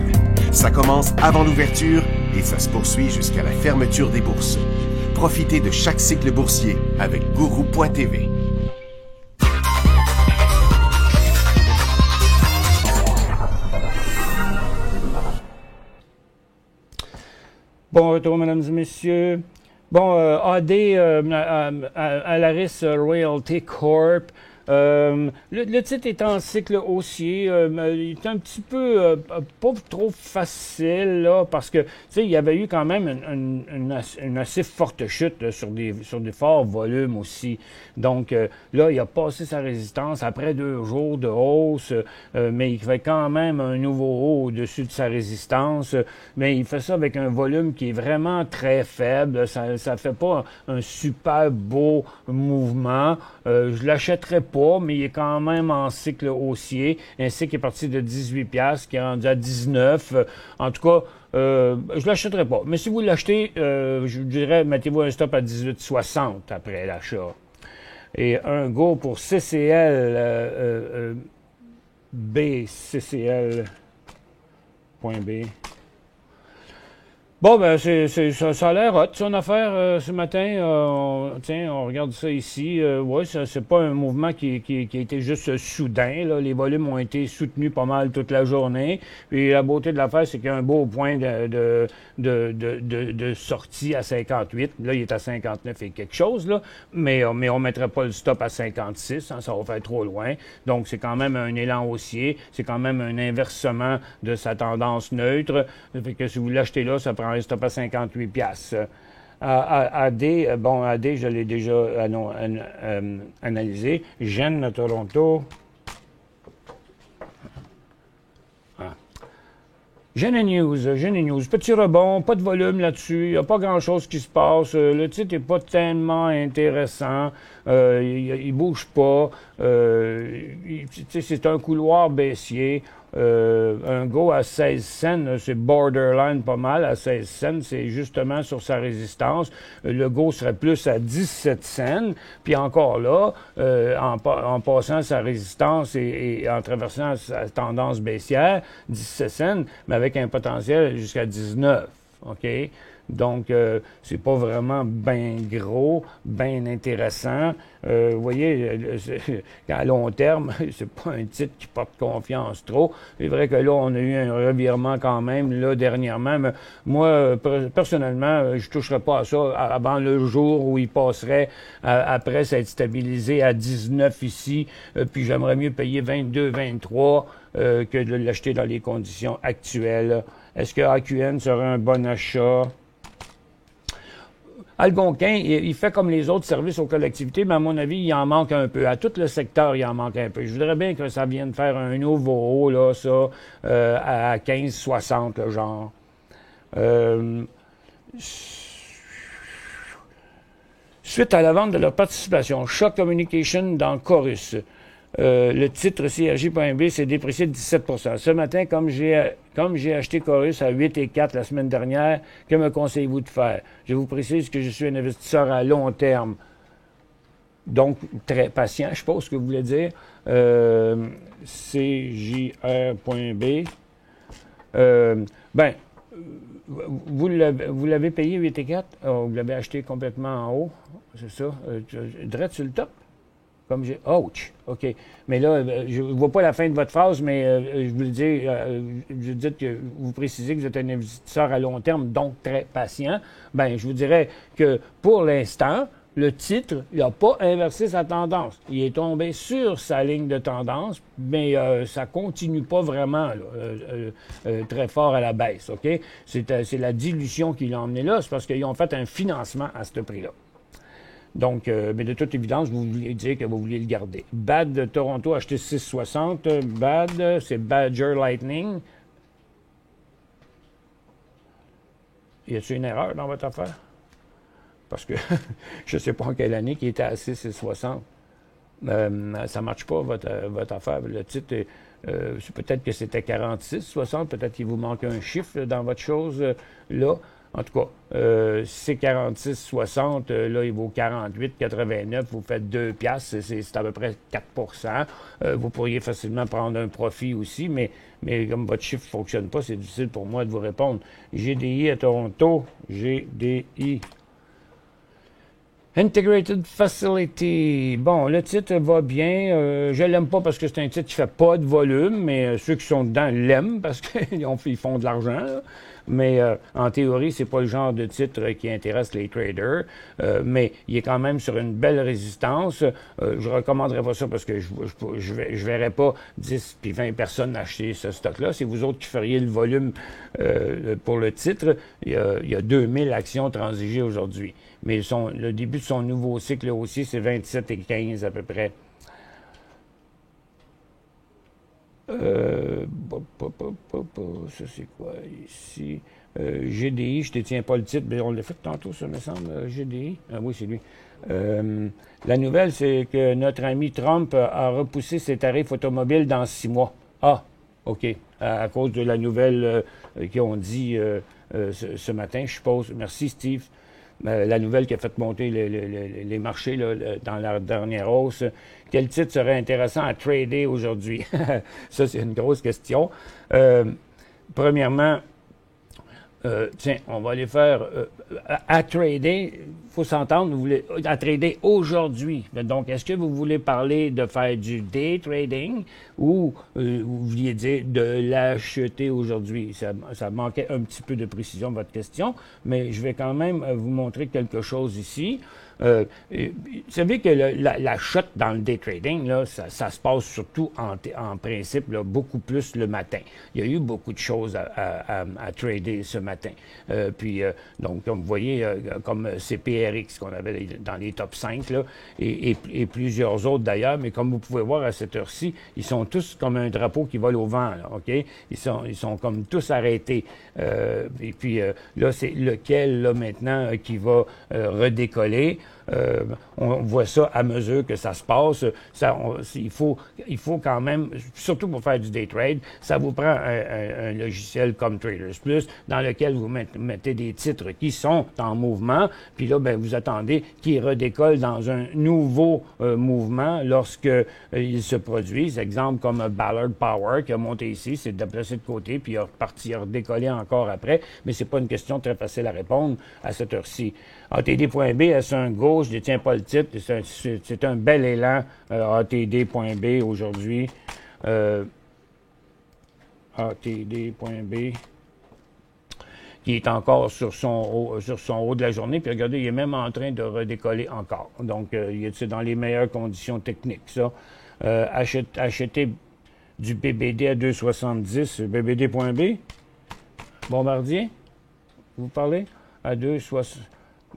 Ça commence avant l'ouverture et ça se poursuit jusqu'à la fermeture des bourses. Profitez de chaque cycle boursier avec Guru.tv. Bon retour, mesdames et messieurs. Bon, AD, Alaris Royalty Corp. Le titre est en cycle haussier. Il est un petit peu pas trop facile, là, parce que, tu sais, il y avait eu quand même une assez forte chute là, sur des forts volumes aussi. Donc, là, il a passé sa résistance après 2 jours de hausse, mais il fait quand même un nouveau haut au-dessus de sa résistance. Mais il fait ça avec un volume qui est vraiment très faible. Ça fait pas un super beau mouvement. Je l'achèterais pas, mais il est quand même en cycle haussier. Un cycle qui est parti de 18$, qui est rendu à 19$. En tout cas, je ne l'achèterai pas. Mais si vous l'achetez, je vous dirais, mettez-vous un stop à 18,60 après l'achat. Et un go pour CCL, CCL.B. Bon, ben, ça a l'air hot, son affaire, ce matin. On regarde ça ici. Oui, c'est pas un mouvement qui a été juste soudain, là. Les volumes ont été soutenus pas mal toute la journée. Puis la beauté de l'affaire, c'est qu'il y a un beau point de sortie à 58. Là, il est à 59 et quelque chose, là. Mais on mettrait pas le stop à 56, hein, ça va faire trop loin. Donc, c'est quand même un élan haussier. C'est quand même un inversement de sa tendance neutre. Ça fait que si vous l'achetez là, ça prend un stop à 58$. AD, je l'ai déjà analysé. Gênes à Toronto. Gênes News. Petit rebond, pas de volume là-dessus. Il n'y a pas grand-chose qui se passe. Le titre n'est pas tellement intéressant. Il bouge pas. C'est un couloir baissier. Un go à 16 cents, c'est borderline pas mal. À 16 cents, c'est justement sur sa résistance. Le go serait plus à 17 cents. Puis encore là, en passant sa résistance et en traversant sa tendance baissière, 17 cents, mais avec un potentiel jusqu'à 19. OK? Donc, c'est pas vraiment bien gros, bien intéressant. Vous voyez, à long terme, c'est pas un titre qui porte confiance trop. C'est vrai que là, on a eu un revirement quand même, là, dernièrement. Mais moi, personnellement, je toucherais pas à ça avant le jour où il passerait après s'être stabilisé à 19 ici. Puis j'aimerais mieux payer 22, 23 que de l'acheter dans les conditions actuelles. Est-ce que AQN serait un bon achat? Algonquin, il fait comme les autres services aux collectivités, mais à mon avis, il en manque un peu. À tout le secteur, il en manque un peu. Je voudrais bien que ça vienne faire un nouveau haut, là, ça, à 15,60, le genre. Suite à la vente de leur participation, Shaw Communication dans Chorus. Le titre CRJ.B s'est déprécié de 17 %. Ce matin, comme j'ai acheté Chorus à 8,4 la semaine dernière, que me conseillez-vous de faire? Je vous précise que je suis un investisseur à long terme. Donc, très patient, je suppose ce que vous voulez dire. CJR.B. Vous l'avez payé 8,4? Oh, vous l'avez acheté complètement en haut, c'est ça? Direct sur le top? Comme j'ai... Ouch! OK. Mais là, je ne vois pas la fin de votre phrase, mais je vous le dis, je dis que vous précisez que vous êtes un investisseur à long terme, donc très patient. Bien, je vous dirais que pour l'instant, le titre, il n'a pas inversé sa tendance. Il est tombé sur sa ligne de tendance, mais ça ne continue pas vraiment là, très fort à la baisse. OK? C'est la dilution qui l'a emmené là. C'est parce qu'ils ont fait un financement à ce prix-là. Donc, mais de toute évidence, vous vouliez dire que vous vouliez le garder. BAD de Toronto a acheté 6,60. BAD, c'est Badger Lightning. Y a-t-il une erreur dans votre affaire? Parce que je ne sais pas en quelle année qui était à 6,60. Ça ne marche pas, votre affaire. Le titre, peut-être que c'était 46,60. Peut-être qu'il vous manque un chiffre dans votre chose là. En tout cas, c'est 46,60, là, il vaut 48,89, vous faites 2 piastres, c'est à peu près 4 vous pourriez facilement prendre un profit aussi, mais comme votre chiffre ne fonctionne pas, c'est difficile pour moi de vous répondre. GDI à Toronto, GDI. Integrated Facility. Bon, le titre va bien. Je l'aime pas parce que c'est un titre qui fait pas de volume, mais ceux qui sont dedans l'aiment parce qu'ils font de l'argent, là. Mais en théorie, c'est pas le genre de titre qui intéresse les traders. Mais il est quand même sur une belle résistance. Je recommanderais pas ça parce que je verrais pas 10 puis 20 personnes acheter ce stock-là. C'est vous autres qui feriez le volume pour le titre. Il y a 2000 actions transigées aujourd'hui. Mais le début de son nouveau cycle haussier, c'est 27,15 à peu près. Ça, c'est quoi ici? GDI, je ne détiens pas le titre, mais on l'a fait tantôt, ça me semble, GDI. Ah oui, c'est lui. La nouvelle, c'est que notre ami Trump a repoussé ses tarifs automobiles dans 6 mois. Ah, OK. À cause de la nouvelle qu'ils ont dit ce matin, je suppose. Merci, Steve. La nouvelle qui a fait monter les marchés là, dans la dernière hausse. Quel titre serait intéressant à trader aujourd'hui? Ça, c'est une grosse question. Premièrement, tiens, on va aller faire à trader. Il faut s'entendre, vous voulez à trader aujourd'hui. Donc, est-ce que vous voulez parler de faire du day trading ou vous vouliez dire de l'acheter aujourd'hui? Ça manquait un petit peu de précision votre question, mais je vais quand même vous montrer quelque chose ici. Vous savez que la chute dans le day trading, là, ça se passe surtout en principe là, beaucoup plus le matin. Il y a eu beaucoup de choses à trader ce matin. matin. Donc, comme vous voyez, comme CPRX qu'on avait dans les top 5, là, et plusieurs autres d'ailleurs, mais comme vous pouvez voir à cette heure-ci, ils sont tous comme un drapeau qui vole au vent, là, OK? Ils sont comme tous arrêtés. Et puis là, c'est lequel, là, maintenant, qui va redécoller. On voit ça à mesure que ça se passe. Il faut quand même, surtout pour faire du day trade, ça vous prend un logiciel comme Traders Plus dans lequel vous mettez des titres qui sont en mouvement, puis là, ben, vous attendez qu'ils redécollent dans un nouveau mouvement lorsque ils se produisent. Exemple comme Ballard Power qui a monté ici, c'est déplacé de côté, puis il a redécollé encore après, mais c'est pas une question très facile à répondre à cette heure-ci. ATD.B, est-ce un go? Je ne détiens pas le titre. C'est un bel élan, ATD.B aujourd'hui. ATD.B qui est encore sur son haut de la journée. Puis regardez, il est même en train de redécoller encore. Donc, c'est dans les meilleures conditions techniques, ça. Acheter du BBD à 2,70, BBD.B. Bombardier, vous parlez? À 2,60.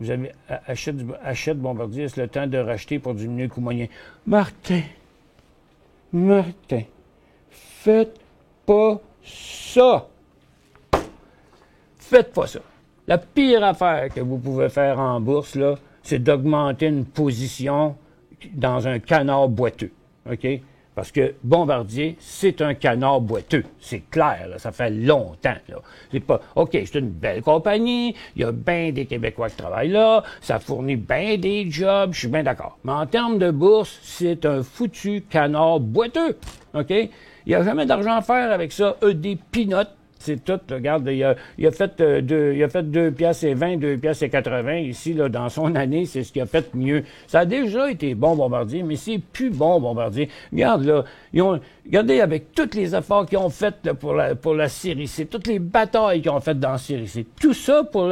Vous avez achète Bombardier, c'est le temps de racheter pour diminuer le coût moyen. Martin, faites pas ça. Faites pas ça. La pire affaire que vous pouvez faire en bourse, là, c'est d'augmenter une position dans un canard boiteux. OK? Parce que Bombardier, c'est un canard boiteux. C'est clair, là, ça fait longtemps. Là. C'est pas, OK, c'est une belle compagnie, il y a bien des Québécois qui travaillent là, ça fournit bien des jobs, je suis bien d'accord. Mais en termes de bourse, c'est un foutu canard boiteux. OK? Il n'y a jamais d'argent à faire avec ça. Des pinottes. C'est tout, regarde, il a fait 2 piastres et 20, 2 piastres et 80 ici, là, dans son année, c'est ce qu'il a fait mieux. Ça a déjà été bon, Bombardier, mais c'est plus bon, Bombardier. Regarde, là, regardez avec tous les efforts qu'ils ont fait là, pour la série C, toutes les batailles qu'ils ont faites dans la série C, tout ça pour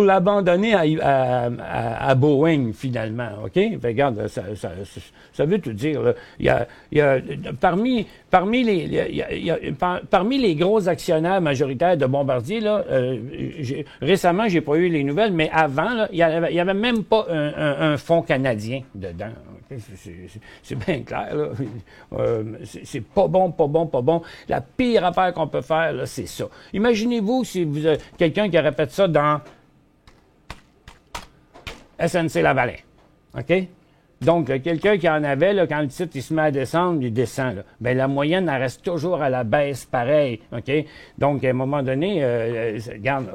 l'abandonner à Boeing, finalement, OK? Fait, regarde, ça veut tout dire, là. Il y a parmi les gros actionnaires majoritaires de Bombardier, là, récemment, j'ai pas eu les nouvelles, mais avant, là, il y avait même pas un fonds canadien dedans. Okay? C'est bien clair, là. C'est pas bon. La pire affaire qu'on peut faire, là, c'est ça. Imaginez-vous si vous avez quelqu'un qui aurait fait ça dans SNC-Lavalin. OK? Donc, quelqu'un qui en avait, là, quand le titre il se met à descendre, il descend. Là. Bien, la moyenne, elle reste toujours à la baisse pareil. OK? Donc, à un moment donné, regarde,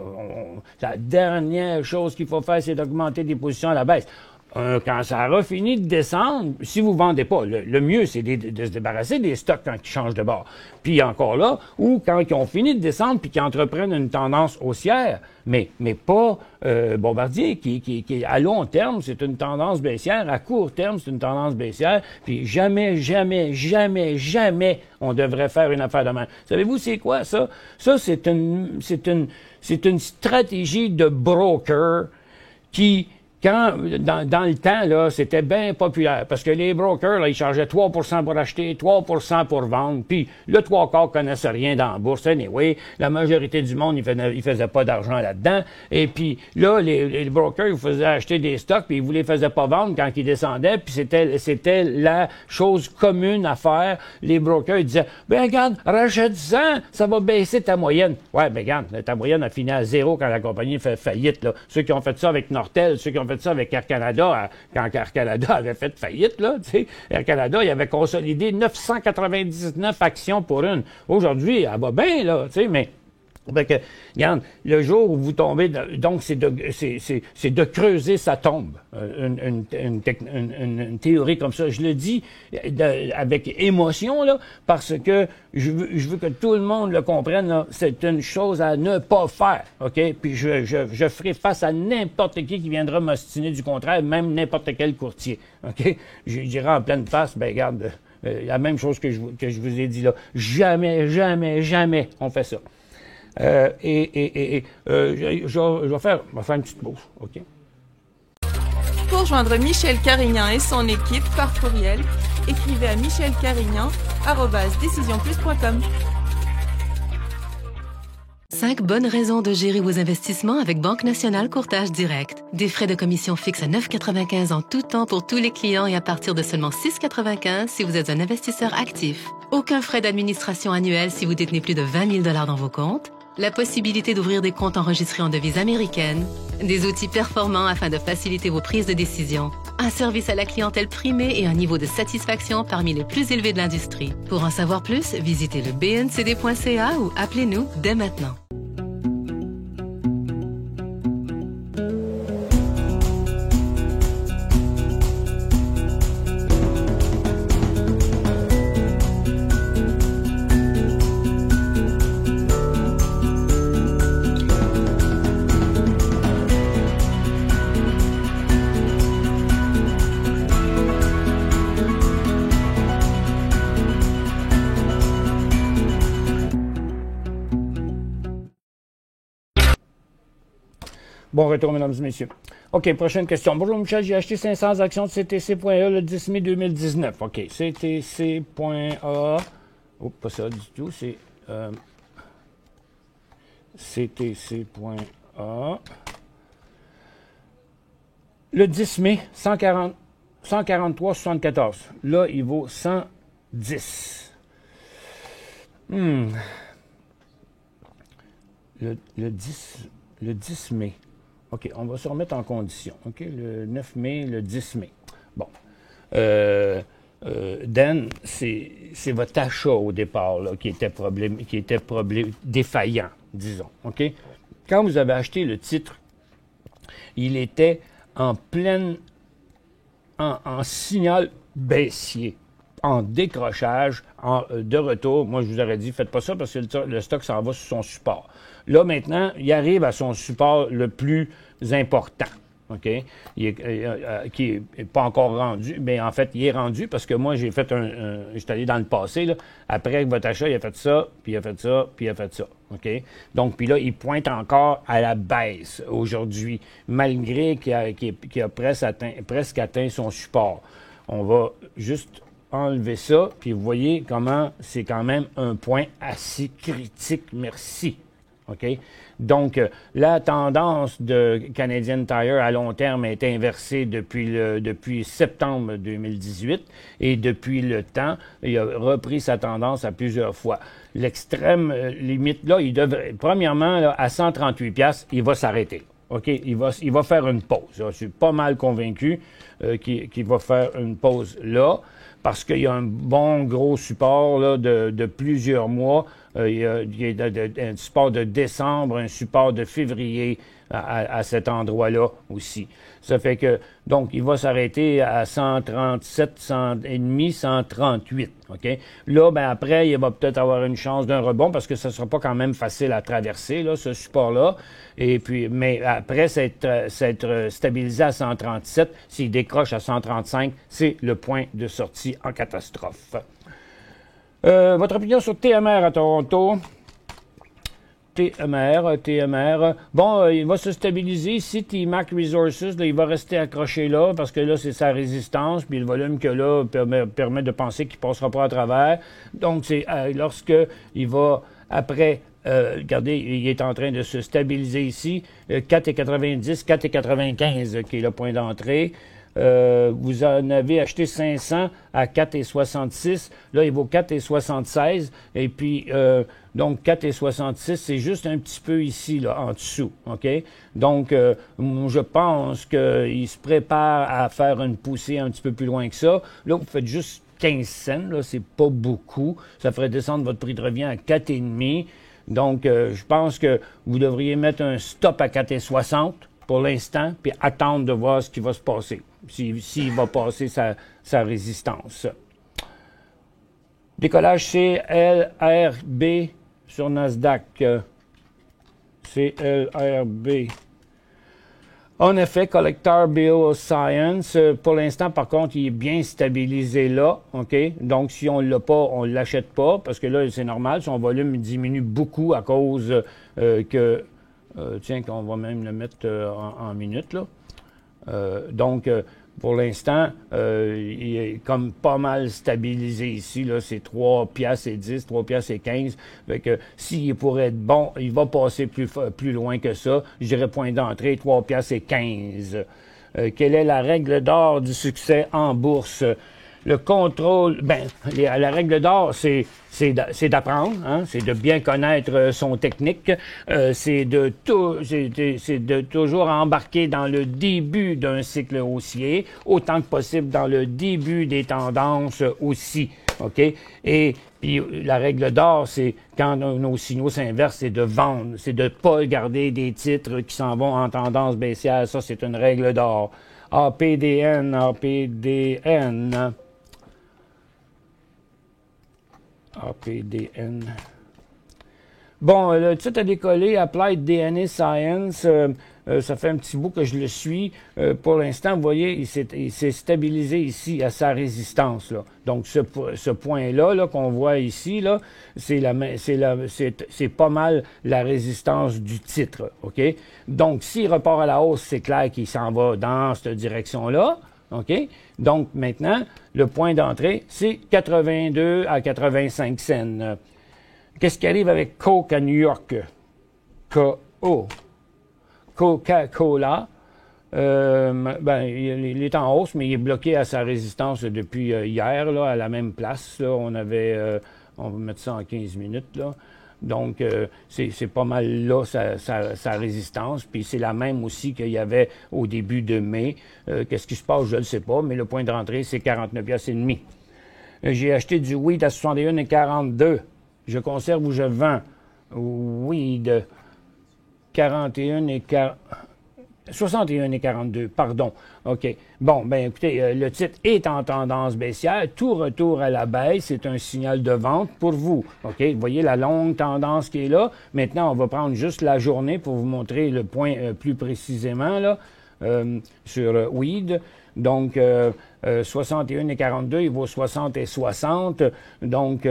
la dernière chose qu'il faut faire, c'est d'augmenter des positions à la baisse. Quand ça aura fini de descendre, si vous ne vendez pas, le mieux, c'est de se débarrasser des stocks quand ils changent de bord. Puis encore là, ou quand ils ont fini de descendre puis qu'ils entreprennent une tendance haussière, mais pas Bombardier, qui à long terme, c'est une tendance baissière, à court terme, c'est une tendance baissière, puis jamais, on devrait faire une affaire de même. Savez-vous c'est quoi, ça? Ça, c'est une stratégie de broker qui... Quand, dans le temps, là, c'était bien populaire, parce que les brokers, là, ils chargeaient 3 pour acheter, 3 pour vendre, puis le 3/4 connaissait rien dans la bourse. Anyway, la majorité du monde, ils faisaient pas d'argent là-dedans. Et puis là, les brokers, ils faisaient acheter des stocks, puis ils vous les faisaient pas vendre quand ils descendaient, puis c'était la chose commune à faire. Les brokers, ils disaient, ben regarde, rachète-en, ça va baisser ta moyenne. Ouais, ben regarde, ta moyenne a fini à 0 quand la compagnie fait faillite, là. Ceux qui ont fait ça avec Nortel, ceux qui ont fait ça avec Air Canada, quand Air Canada avait fait faillite, là, tu sais, Air Canada, il avait consolidé 999 actions pour une. Aujourd'hui, elle va bien, là, tu sais, mais... Fait que, regarde, le jour où vous tombez, donc c'est de creuser sa tombe. Une théorie comme ça, je le dis avec émotion là, parce que je veux que tout le monde le comprenne. Là, c'est une chose à ne pas faire, ok. Puis je ferai face à n'importe qui viendra m'ostiner du contraire, même n'importe quel courtier, ok. Je dirai en pleine face, ben regarde, la même chose que je vous ai dit là. Jamais on fait ça. Je vais faire une petite pause, OK? Pour joindre Michel Carignan et son équipe par courriel, écrivez à michelcarignan@decisionplus.com. 5 bonnes raisons de gérer vos investissements avec Banque Nationale Courtage Direct. Des frais de commission fixes à 9,95 en tout temps pour tous les clients et à partir de seulement 6,95 si vous êtes un investisseur actif. Aucun frais d'administration annuel si vous détenez plus de 20 000 $ dans vos comptes. La possibilité d'ouvrir des comptes enregistrés en devise américaine. Des outils performants afin de faciliter vos prises de décision. Un service à la clientèle primé et un niveau de satisfaction parmi les plus élevés de l'industrie. Pour en savoir plus, visitez le bncd.ca ou appelez-nous dès maintenant. Bon retour, mesdames et messieurs. OK, prochaine question. Bonjour, Michel. J'ai acheté 500 actions de CTC.A le 10 mai 2019. OK, CTC.A. Oh, pas ça du tout. C'est CTC.A. Le 10 mai, 143,74. Là, il vaut 110. Le 10 mai. OK, on va se remettre en condition. OK, le 9 mai, le 10 mai. Bon. Dan, c'est votre achat au départ là, qui était défaillant, disons. OK? Quand vous avez acheté le titre, il était en signal baissier, en décrochage, de retour. Moi, je vous aurais dit, faites pas ça parce que le stock s'en va sur son support. Là, maintenant, il arrive à son support le plus important, OK? Qui n'est pas encore rendu, mais en fait, il est rendu parce que moi, je suis allé dans le passé, là, après votre achat, il a fait ça, puis il a fait ça, puis il a fait ça, OK? Donc, puis là, il pointe encore à la baisse aujourd'hui, malgré qu'il a presque atteint son support. On va juste enlever ça, puis vous voyez comment c'est quand même un point assez critique, merci. OK? Donc, la tendance de Canadian Tire à long terme est inversée depuis septembre 2018 et depuis le temps, il a repris sa tendance à plusieurs fois. L'extrême limite, là, il devrait, premièrement, là, à 138$, il va s'arrêter. OK? Il va faire une pause. Je suis pas mal convaincu qu'il va faire une pause là, parce qu'il y a un bon gros support là, de plusieurs mois. Il y a un support de décembre, un support de février à cet endroit-là aussi. Ça fait que, donc, il va s'arrêter à 137, 100,5, 138, OK? Là, ben après, il va peut-être avoir une chance d'un rebond parce que ce ne sera pas quand même facile à traverser, là, ce support-là. Et puis, mais après s'être stabilisé à 137, s'il décroche à 135, c'est le point de sortie en catastrophe. Votre opinion sur TMR à Toronto? TMR. Bon, il va se stabiliser. Ici, TMAC Resources, là, il va rester accroché là parce que là, c'est sa résistance. Puis le volume que là permet de penser qu'il ne passera pas à travers. Donc, c'est lorsque il va après... regardez, il est en train de se stabiliser ici. 4,90, 4,95 qui est le point d'entrée. Vous en avez acheté 500 à 4,66. Là, il vaut 4,76. Et puis, donc, 4,66, c'est juste un petit peu ici, là, en dessous. OK? Donc, je pense qu'il se prépare à faire une poussée un petit peu plus loin que ça. Là, vous faites juste 15 cents. Là, c'est pas beaucoup. Ça ferait descendre votre prix de revient à 4,5. Donc, je pense que vous devriez mettre un stop à 4,60 pour l'instant, puis attendre de voir ce qui va se passer, s'il va passer sa résistance. Décollage CLRB sur Nasdaq. CLRB. En effet, Collector Bioscience, pour l'instant, par contre, il est bien stabilisé là, OK? Donc, si on ne l'a pas, on ne l'achète pas, parce que là, c'est normal, son volume diminue beaucoup à cause tiens, qu'on va même le mettre en minutes, là. Donc, Pour l'instant, il est comme pas mal stabilisé ici. Là, c'est 3 piastres et 10, 3 piastres et 15. Fait que s'il pourrait être bon, il va passer plus loin que ça. Je dirais point d'entrée, 3 piastres et 15. Quelle est la règle d'or du succès en bourse? Le contrôle, la règle d'or, c'est d'apprendre, hein, c'est de bien connaître son technique, c'est de toujours embarquer dans le début d'un cycle haussier, autant que possible dans le début des tendances aussi, OK? Et puis la règle d'or, c'est quand nos signaux s'inversent, c'est de vendre, c'est de ne pas garder des titres qui s'en vont en tendance baissière, ça c'est une règle d'or. APDN. APDN. Bon, le titre a décollé, Applied DNA Science. Ça fait un petit bout que je le suis. Pour l'instant, vous voyez, il s'est stabilisé ici à sa résistance. Là. Donc, ce point-là là, qu'on voit ici, là, c'est pas mal la résistance du titre. OK? Donc, s'il repart à la hausse, c'est clair qu'il s'en va dans cette direction-là. OK? Donc, maintenant, le point d'entrée, c'est 82 à 85 cents. Qu'est-ce qui arrive avec Coke à New York? Coca-Cola. Il est en hausse, mais il est bloqué à sa résistance depuis hier, là, à la même place. Là. On va mettre ça en 15 minutes, là. Donc, c'est pas mal là sa résistance. Puis c'est la même aussi qu'il y avait au début de mai. Qu'est-ce qui se passe, je ne sais pas, mais le point de rentrée, c'est 49,5 $. J'ai acheté du weed à 61,42 $. Je conserve ou je vends. Weed, 61,42, pardon. OK. Bon, écoutez, le titre est en tendance baissière. Tout retour à la baisse, c'est un signal de vente pour vous. OK? Vous voyez la longue tendance qui est là. Maintenant, on va prendre juste la journée pour vous montrer le point plus précisément, là, sur weed. Donc, 61,42, il vaut 60,60. Donc,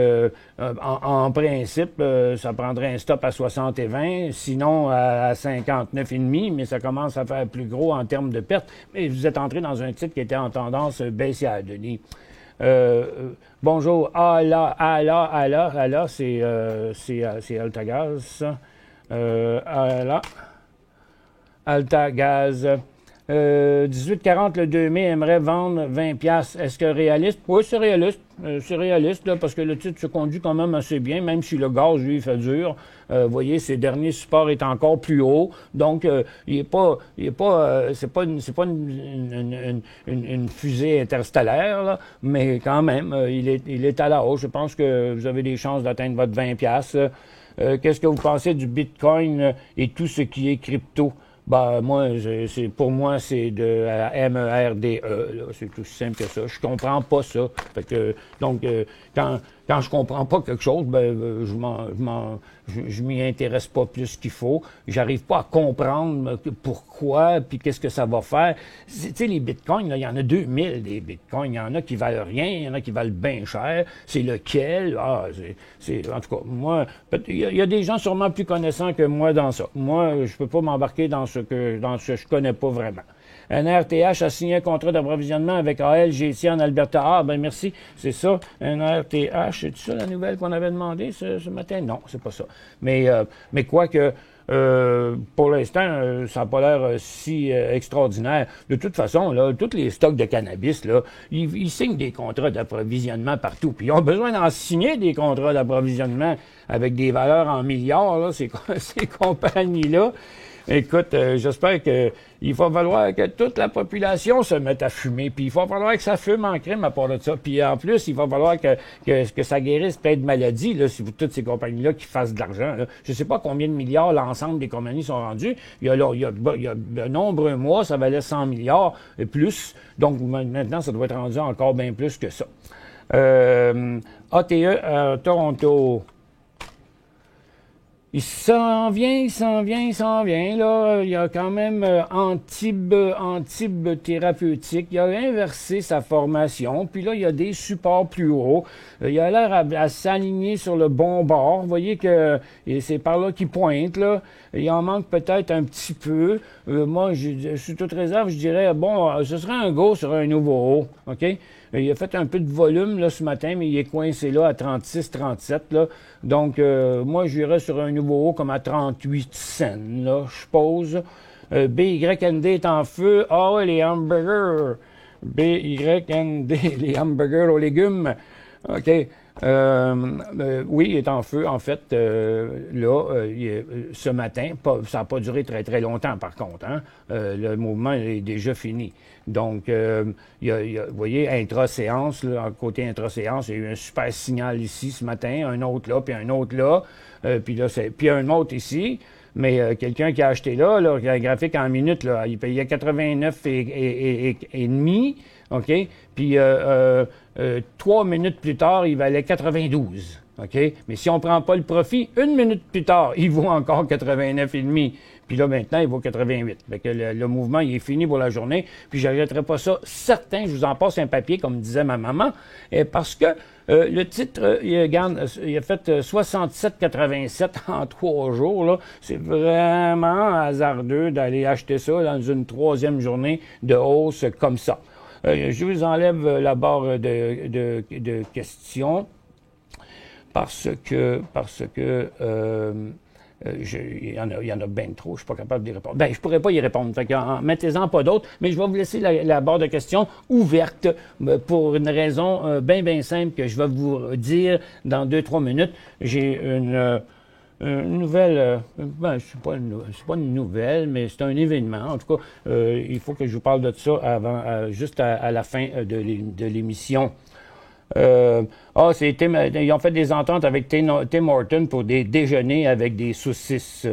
en principe, ça prendrait un stop à 60,20, sinon à 59,5, mais ça commence à faire plus gros en termes de pertes. Mais vous êtes entré dans un titre qui était en tendance baissière, Denis. Bonjour, Allah, c'est Altagaz. Altagaz. 18,40 le 2 mai aimerait vendre 20 $. Est-ce que réaliste? Oui, c'est réaliste. C'est réaliste, là, parce que le titre se conduit quand même assez bien, même si le gaz, lui, fait dur. Vous voyez, ses derniers supports est encore plus haut. Donc, c'est pas une fusée interstellaire, là, mais quand même, il est à la hausse. Je pense que vous avez des chances d'atteindre votre 20 $. Qu'est-ce que vous pensez du Bitcoin et tout ce qui est crypto? Pour moi, c'est de MERDE, là. C'est tout simple que ça. Je comprends pas ça. Fait que, donc, quand je comprends pas quelque chose, je m'y intéresse pas plus qu'il faut. J'arrive pas à comprendre pourquoi, puis qu'est-ce que ça va faire. Tu sais, les bitcoins, là, il y en a 2000 des bitcoins. Il y en a qui valent rien, il y en a qui valent bien cher. C'est lequel? En tout cas, moi, il y a des gens sûrement plus connaissants que moi dans ça. Moi, je peux pas m'embarquer dans ce que je connais pas vraiment. NRTH a signé un contrat d'approvisionnement avec ALGC en Alberta. Ah, merci, c'est ça. NRTH, c'est ça la nouvelle qu'on avait demandé ce matin? Non, c'est pas ça. Mais quoique, pour l'instant, ça n'a pas l'air si extraordinaire. De toute façon, là, tous les stocks de cannabis, là, ils signent des contrats d'approvisionnement partout. Puis ils ont besoin d'en signer des contrats d'approvisionnement avec des valeurs en milliards, là, ces compagnies-là. Écoute, j'espère qu'il va falloir que toute la population se mette à fumer, puis il va falloir que ça fume en crime à part de ça. Puis en plus, il va falloir que ça guérisse plein de maladies, là, si toutes ces compagnies-là qui fassent de l'argent. Là. Je ne sais pas combien de milliards l'ensemble des compagnies sont rendus. Il y a de nombreux mois, ça valait 100 milliards et plus. Donc maintenant, ça doit être rendu encore bien plus que ça. ATE Toronto. Il s'en vient, là. Il a quand même Antibes thérapeutique. Il a inversé sa formation. Puis là, il y a des supports plus hauts. Il a l'air à s'aligner sur le bon bord. Vous voyez que c'est par là qu'il pointe, là. Il en manque peut-être un petit peu. Moi, je suis toute réserve. Je dirais, bon, ce serait un go sur un nouveau haut. OK? Il a fait un peu de volume là, ce matin, mais il est coincé là à 36-37. Là. Donc, moi, j'irais sur un nouveau haut comme à 38 cents. Là, je pose. BYND est en feu. Ah ouais, les hamburgers. BYND, les hamburgers aux légumes. OK. Oui, il est en feu, en fait, ce matin. Ça n'a pas duré très, très longtemps, par contre. Hein? Le mouvement est déjà fini. Donc, vous voyez, intra-séance, là, côté intra-séance, il y a eu un super signal ici ce matin, un autre là, puis un autre là, puis un autre ici. Mais quelqu'un qui a acheté là, qui a un graphique en minutes, là, il payait 89 et demi, OK? Puis 3 minutes plus tard, il valait 92. OK? Mais si on ne prend pas le profit, 1 minute plus tard, il vaut encore 89,5. Puis là, maintenant, il vaut 88. Fait que le mouvement, il est fini pour la journée. Puis je n'arrêterai pas ça. Certain, je vous en passe un papier, comme disait ma maman, parce que le titre, il a fait 67,87 en 3 jours. Là. C'est vraiment hasardeux d'aller acheter ça dans une 3e journée de hausse comme ça. Je vous enlève la barre de questions parce que il y en a bien trop, je suis pas capable d'y répondre. Ben, je pourrais pas y répondre, fait que mettez-en pas d'autres, mais je vais vous laisser la barre de questions ouverte pour une raison bien simple que je vais vous dire dans 2-3 minutes. J'ai une nouvelle, c'est pas une nouvelle, mais c'est un événement. En tout cas, il faut que je vous parle de ça avant, juste à la fin de l'émission. Ils ont fait des ententes avec Tim Hortons pour des déjeuners avec des saucisses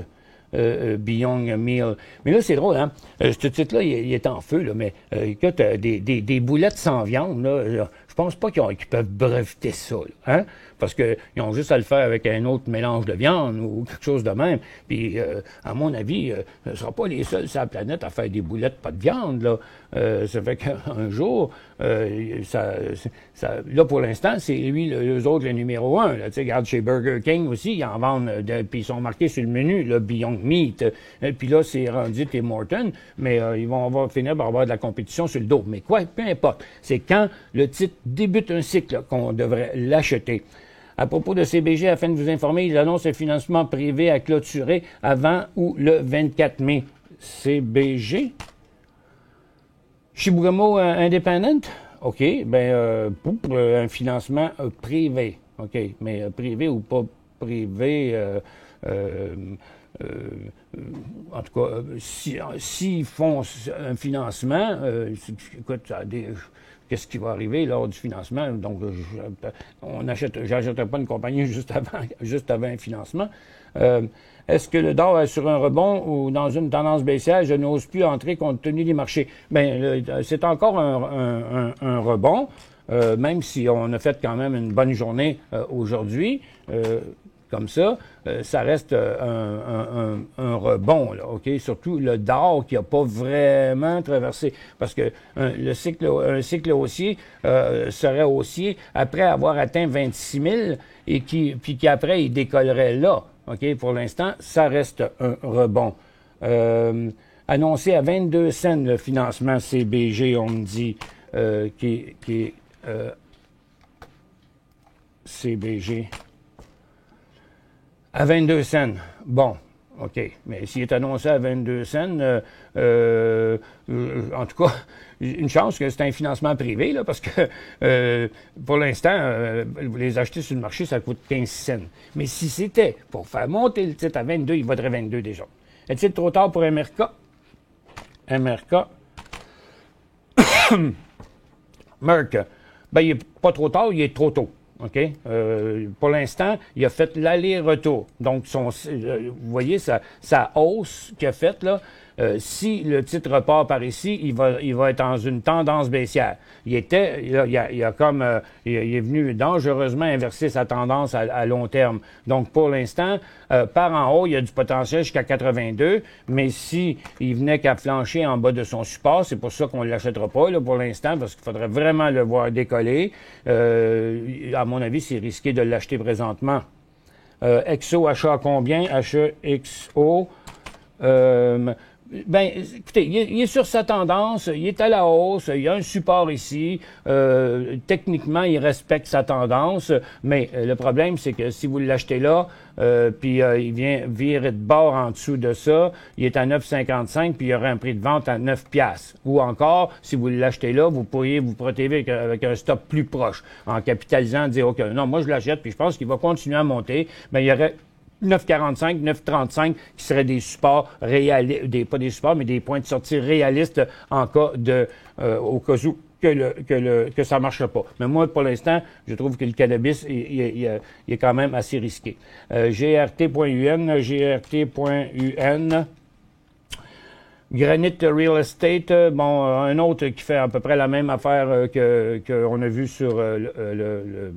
Beyond Meal. Mais là, c'est drôle, hein? Ce titre-là, il est en feu, là, mais écoute, des boulettes sans viande, là, je pense pas qu'ils peuvent breveter ça, là, hein? Parce qu'ils ont juste à le faire avec un autre mélange de viande ou quelque chose de même. Puis, à mon avis, ce ne sera pas les seuls sur la planète à faire des boulettes pas de viande, là. Ça fait qu'un jour, là, pour l'instant, c'est lui, eux autres, le numéro 1. Là. Tu sais, regarde, chez Burger King aussi, ils en vendent, puis ils sont marqués sur le menu, là, Beyond Meat. Puis là, c'est rendu Tim Hortons, mais on va finir par avoir de la compétition sur le dos. Mais quoi, peu importe. C'est quand le titre débute un cycle là, qu'on devrait l'acheter. À propos de CBG, afin de vous informer, ils annoncent un financement privé à clôturer avant ou le 24 mai. CBG? Chibougamau Independent? OK. Un financement privé. OK. Mais privé ou pas privé, en tout cas, s'ils font un financement, écoute, qu'est-ce qui va arriver lors du financement? Donc, j'achèterai pas une compagnie juste avant un financement. Est-ce que le dollar est sur un rebond ou dans une tendance baissière? Je n'ose plus entrer compte tenu des marchés. C'est encore un rebond, même si on a fait quand même une bonne journée aujourd'hui. Comme ça, ça reste un rebond, là, OK? Surtout le Dow qui n'a pas vraiment traversé. Parce que un cycle haussier serait haussier après avoir atteint 26 000 et puis qu'après, il décollerait là. OK? Pour l'instant, ça reste un rebond. Annoncé à 22 cents le financement CBG, on me dit, qui est CBG. À 22 cents. Bon, OK. Mais s'il est annoncé à 22 cents, en tout cas, une chance que c'est un financement privé, là, parce que pour l'instant, les acheter sur le marché, ça coûte 15 cents. Mais si c'était pour faire monter le titre à 22, il vaudrait 22 déjà. Est-il trop tard pour MRK? MRK. Merck. Il n'est pas trop tard, il est trop tôt. OK? Pour l'instant, il a fait l'aller-retour. Donc, vous voyez, sa hausse qu'il a faite, là, Si le titre repart par ici, il va être dans une tendance baissière. Il est venu dangereusement inverser sa tendance à long terme. Donc, pour l'instant, par en haut, il y a du potentiel jusqu'à 82, mais si il venait qu'à flancher en bas de son support, c'est pour ça qu'on ne l'achètera pas là, pour l'instant, parce qu'il faudrait vraiment le voir décoller. À mon avis, c'est risqué de l'acheter présentement. XO, achat à combien? HEXO. Écoutez, il est sur sa tendance, il est à la hausse, il y a un support ici. Techniquement, il respecte sa tendance, mais le problème, c'est que si vous l'achetez là, puis il vient virer de bord en dessous de ça, il est à 9,55, puis il y aurait un prix de vente à 9 piastres. Ou encore, si vous l'achetez là, vous pourriez vous protéger avec un stop plus proche, en capitalisant, dire, OK, non, moi je l'achète, puis je pense qu'il va continuer à monter, mais il y aurait 9,45, 9,35 qui seraient des supports réalistes, pas des supports, mais des points de sortie réalistes en cas de, au cas où que ça marche pas. Mais moi, pour l'instant, je trouve que le cannabis il est quand même assez risqué. GRT.UN, GRT.UN. Granite Real Estate, un autre qui fait à peu près la même affaire qu'on a vu sur le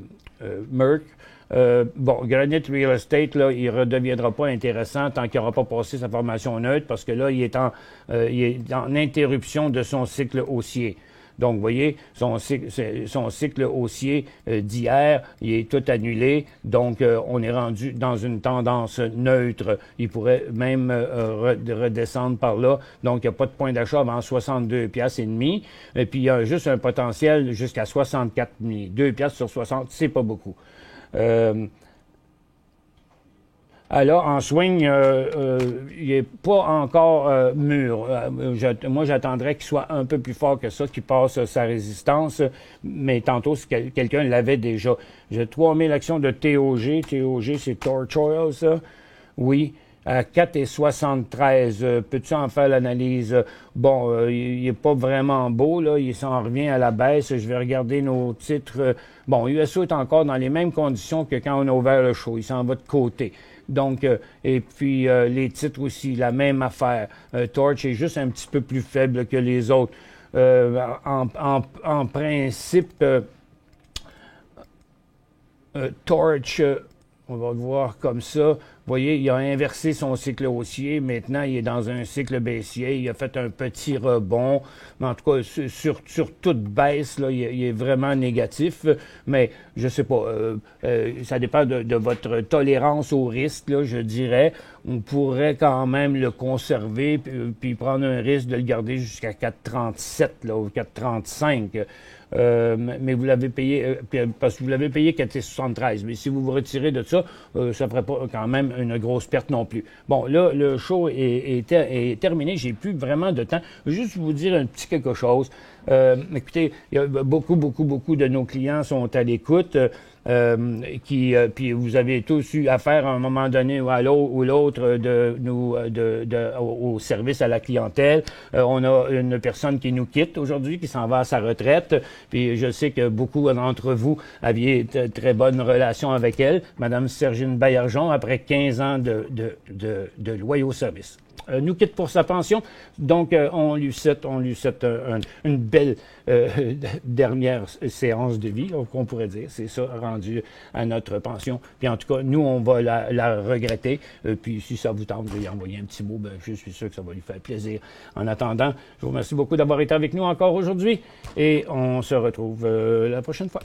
Merck. Granite Real Estate, là, il ne redeviendra pas intéressant tant qu'il n'aura pas passé sa formation neutre, parce que là, il est en interruption de son cycle haussier. Donc, vous voyez, son cycle haussier d'hier, il est tout annulé. Donc, on est rendu dans une tendance neutre. Il pourrait même redescendre par là. Donc, il n'y a pas de point d'achat avant 62 piastres et demi. Et puis, il y a juste un potentiel jusqu'à 64,5. 2 piastres sur 60, c'est pas beaucoup. Alors, en swing, il n'est pas encore mûr. Moi, j'attendrais qu'il soit un peu plus fort que ça, qu'il passe sa résistance. Mais tantôt, si quelqu'un l'avait déjà. J'ai 3000 actions de TOG. TOG, c'est Torch Oil, ça? Oui. À 4,73. Peux-tu en faire l'analyse? Il n'est pas vraiment beau, là. Il s'en revient à la baisse. Je vais regarder nos titres. USO est encore dans les mêmes conditions que quand on a ouvert le show. Il s'en va de côté. Donc, et puis les titres aussi, la même affaire. Torch est juste un petit peu plus faible que les autres. En principe, Torch, on va le voir comme ça. Vous voyez, il a inversé son cycle haussier. Maintenant, il est dans un cycle baissier. Il a fait un petit rebond. Mais en tout cas, sur toute baisse, là, il est vraiment négatif. Mais je sais pas. Ça dépend de votre tolérance au risque, là, je dirais. On pourrait quand même le conserver puis prendre un risque de le garder jusqu'à 4,37 là, ou 4,35. Mais vous l'avez payé, parce que vous l'avez payé 4,73. Mais si vous vous retirez de ça, ça ne ferait pas quand même une grosse perte non plus. Bon, là, le show est terminé. J'ai plus vraiment de temps. Je vais juste vous dire un petit quelque chose. Écoutez, il y a beaucoup de nos clients sont à l'écoute. Puis vous avez tous eu affaire à un moment donné ou à l'autre au service à la clientèle. On a une personne qui nous quitte aujourd'hui, qui s'en va à sa retraite. Puis je sais que beaucoup d'entre vous aviez de très bonnes relations avec elle, Madame Sergine Baillargeon, après 15 ans de loyaux services. Nous quitte pour sa pension. Donc, on lui souhaite une belle dernière séance de vie, qu'on pourrait dire. C'est ça, rendu à notre pension. Puis en tout cas, nous, on va la regretter. Puis si ça vous tente de lui envoyer un petit mot, je suis sûr que ça va lui faire plaisir. En attendant, je vous remercie beaucoup d'avoir été avec nous encore aujourd'hui et on se retrouve la prochaine fois.